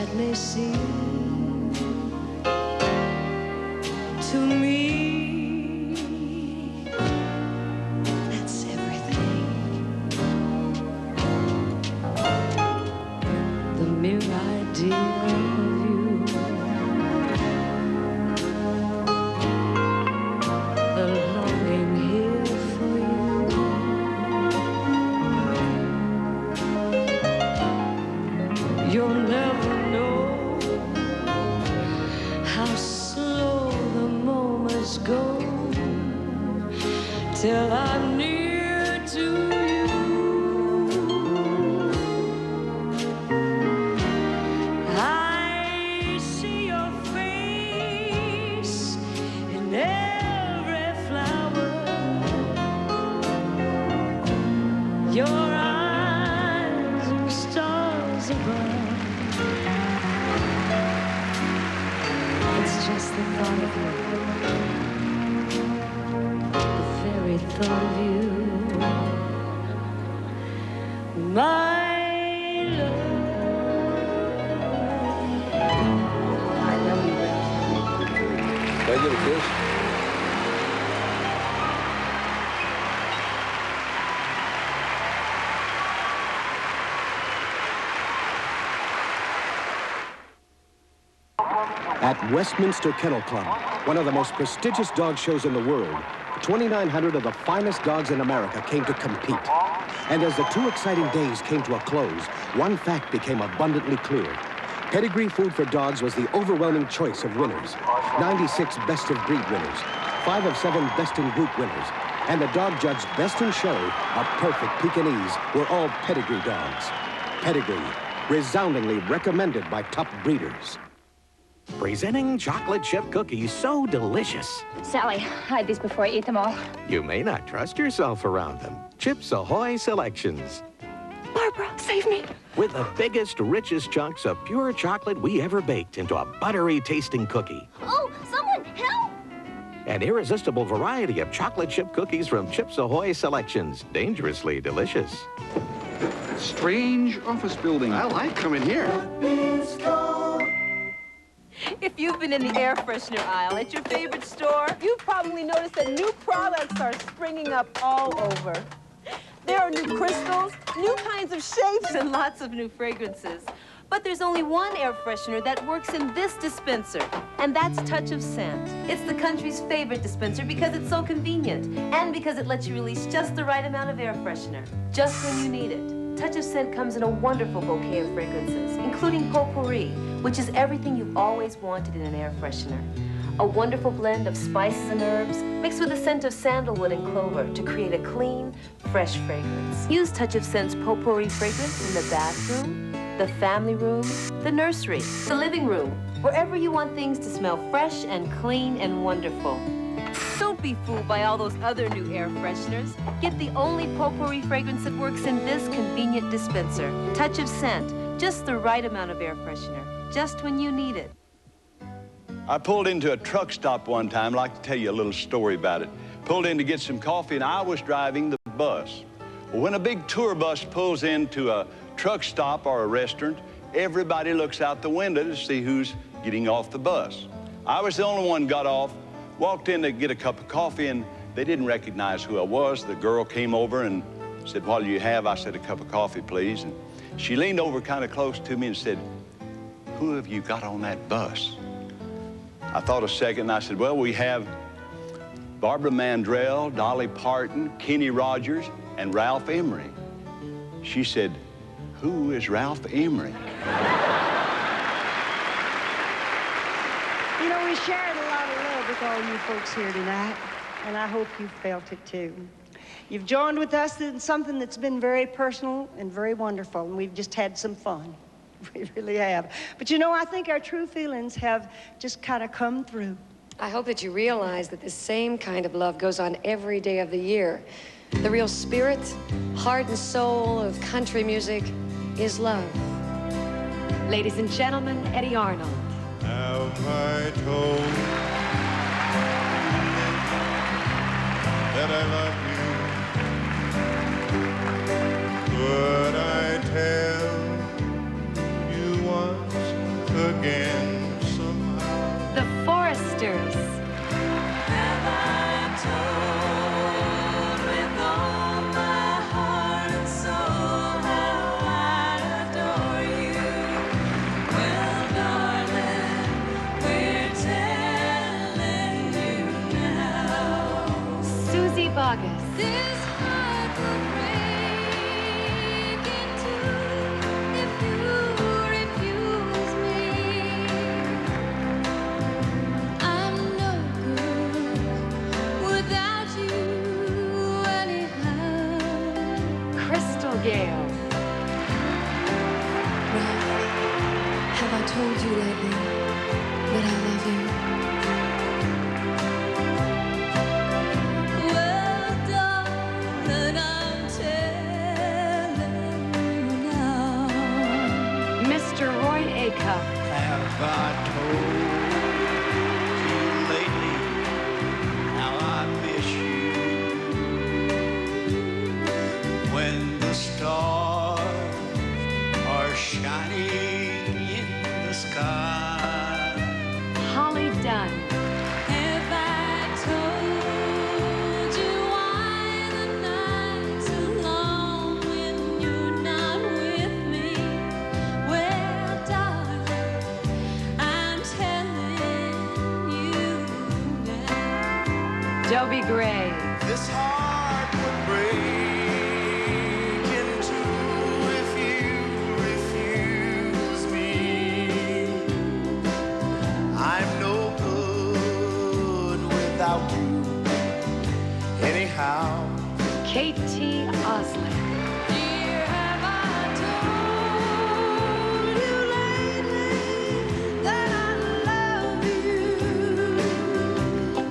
it may seem to me, that's everything. The mere idea of you, the longing here for you. You'll never know how slow the moments go till I'm near to you. I see your face in every flower. Your eyes are stars above. It's just the thought of you, the very thought of you, my love. I love you, Ralph. Can I get a kiss? At Westminster Kennel Club, one of the most prestigious dog shows in the world, 2,900 of the finest dogs in America came to compete. And as the two exciting days came to a close, one fact became abundantly clear. Pedigree food for dogs was the overwhelming choice of winners. 96 best of breed winners, 5 of 7 best in group winners, and the dog judged best in show, a perfect Pekingese, were all pedigree dogs. Pedigree, resoundingly recommended by top breeders. Presenting chocolate chip cookies so delicious. Sally, hide these before I eat them all. You may not trust yourself around them. Chips Ahoy Selections. Barbara, save me. With the biggest, richest chunks of pure chocolate we ever baked into a buttery tasting cookie. Oh, someone help! An irresistible variety of chocolate chip cookies from Chips Ahoy Selections. Dangerously delicious. Strange office building. I like coming here. If you've been in the air freshener aisle at your favorite store, you've probably noticed that new products are springing up all over. There are new crystals, new kinds of shapes, and lots of new fragrances. But there's only one air freshener that works in this dispenser, and that's Touch of Scent. It's the country's favorite dispenser because it's so convenient, and because it lets you release just the right amount of air freshener, just when you need it. Touch of Scent comes in a wonderful bouquet of fragrances, including potpourri, which is everything you've always wanted in an air freshener. A wonderful blend of spices and herbs mixed with a scent of sandalwood and clover to create a clean, fresh fragrance. Use Touch of Scent's potpourri fragrance in the bathroom, the family room, the nursery, the living room, wherever you want things to smell fresh and clean and wonderful. Don't be fooled by all those other new air fresheners. Get the only potpourri fragrance that works in this convenient dispenser. Touch of Scent, just the right amount of air freshener, just when you need it. I pulled into a truck stop one time. I'd like to tell you a little story about it. Pulled in to get some coffee, and I was driving the bus. Well, when a big tour bus pulls into a truck stop or a restaurant, everybody looks out the window to see who's getting off the bus. I was the only one got off, walked in to get a cup of coffee, and they didn't recognize who I was. The girl came over and said, "What do you have?" I said, "A cup of coffee, please." And she leaned over kind of close to me and said, "Who have you got on that bus?" I thought a second, and I said, "Well, we have Barbara Mandrell, Dolly Parton, Kenny Rogers, and Ralph Emery." She said, "Who is Ralph Emery?" You know, we shared a lot of love with all you folks here tonight, and I hope you felt it too. You've joined with us in something that's been very personal and very wonderful, and we've just had some fun. We really have. But you know, I think our true feelings have just kind of come through. I hope that you realize that the same kind of love goes on every day of the year. The real spirit, heart and soul of country music is love. Ladies and gentlemen, Eddie Arnold. Have I told you that I love you? Could I tell you once again somehow. The Foresters. Have I told with all my heart and soul how I adore you? Well, darling, we're telling you now. Susie Boggess. This heart will break in two if you refuse me. I'm no good without you anyhow. Crystal Gale. Have I told you lately that I love you? Well, darling, I'm telling you now. Mr. Roy Acuff. Have I told you lately how I miss you? When the stars are shining in the sky. Holly Dunn. Have I told you why the nights are long when you're not with me? Well, darling, I'm telling you now. Dobie Gray. This heart would break in two if you refuse me. I'm no good without you anyhow. Katie Osley. Dear, have I told you lately that I love you?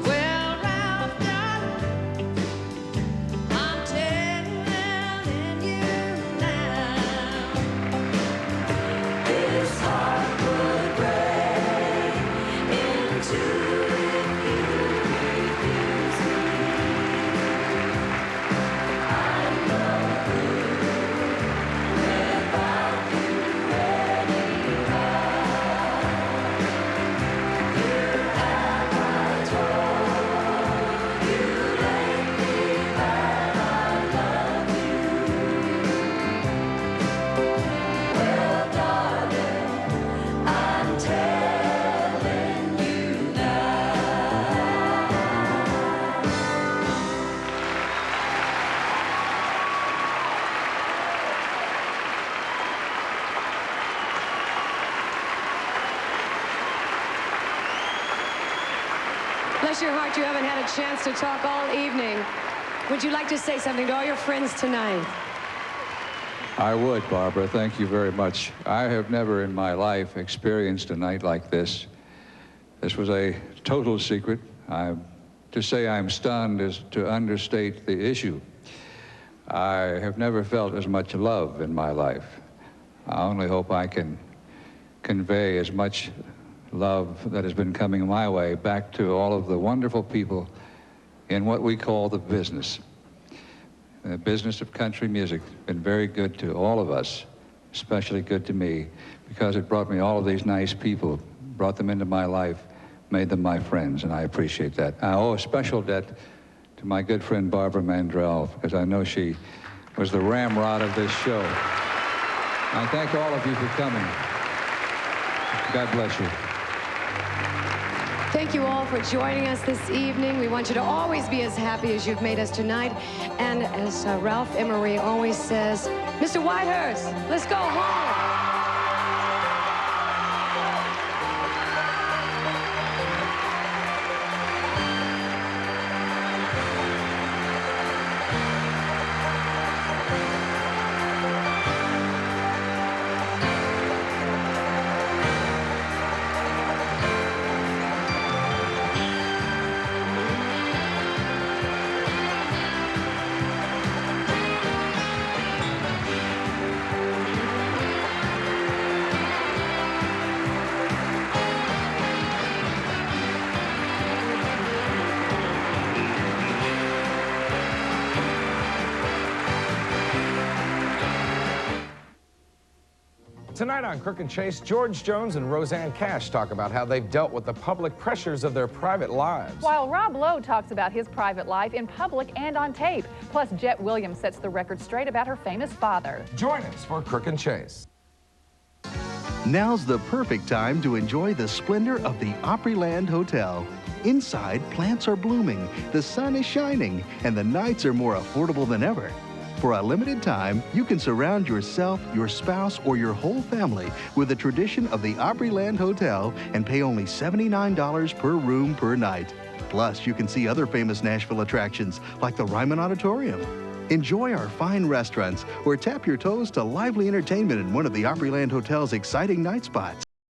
Well, Ralph, darling, I'm telling you now. This heart would break in two if you refuse me. I'm no good without you anyhow. Dear, have I told you lately that I love you? Well, darling, I'm telling you now. Bless your heart, you haven't had a chance to talk all evening. Would you like to say something to all your friends tonight? I would, Barbara. Thank you very much. I have never in my life experienced a night like this. This was a total secret. To say I'm stunned is to understate the issue. I have never felt as much love in my life. I only hope I can convey as much love that has been coming my way back to all of the wonderful people in what we call the business. The business of country music has been very good to all of us, especially good to me, because it brought me all of these nice people, brought them into my life, made them my friends, and I appreciate that. I owe a special debt to my good friend Barbara Mandrell, because I know she was the ramrod of this show. I thank all of you for coming. God bless you. Thank you all for joining us this evening. We want you to always be as happy as you've made us tonight. And as Ralph Emery always says, Mr. Whitehurst, let's go home. Tonight on Crook and Chase, George Jones and Roseanne Cash talk about how they've dealt with the public pressures of their private lives. While Rob Lowe talks about his private life in public and on tape. Plus, Jet Williams sets the record straight about her famous father. Join us for Crook and Chase. Now's the perfect time to enjoy the splendor of the Opryland Hotel. Inside, plants are blooming, the sun is shining, and the nights are more affordable than ever. For a limited time, you can surround yourself, your spouse, or your whole family with the tradition of the Opryland Hotel and pay only $79 per room per night. Plus, you can see other famous Nashville attractions like the Ryman Auditorium. Enjoy our fine restaurants or tap your toes to lively entertainment in one of the Opryland Hotel's exciting night spots.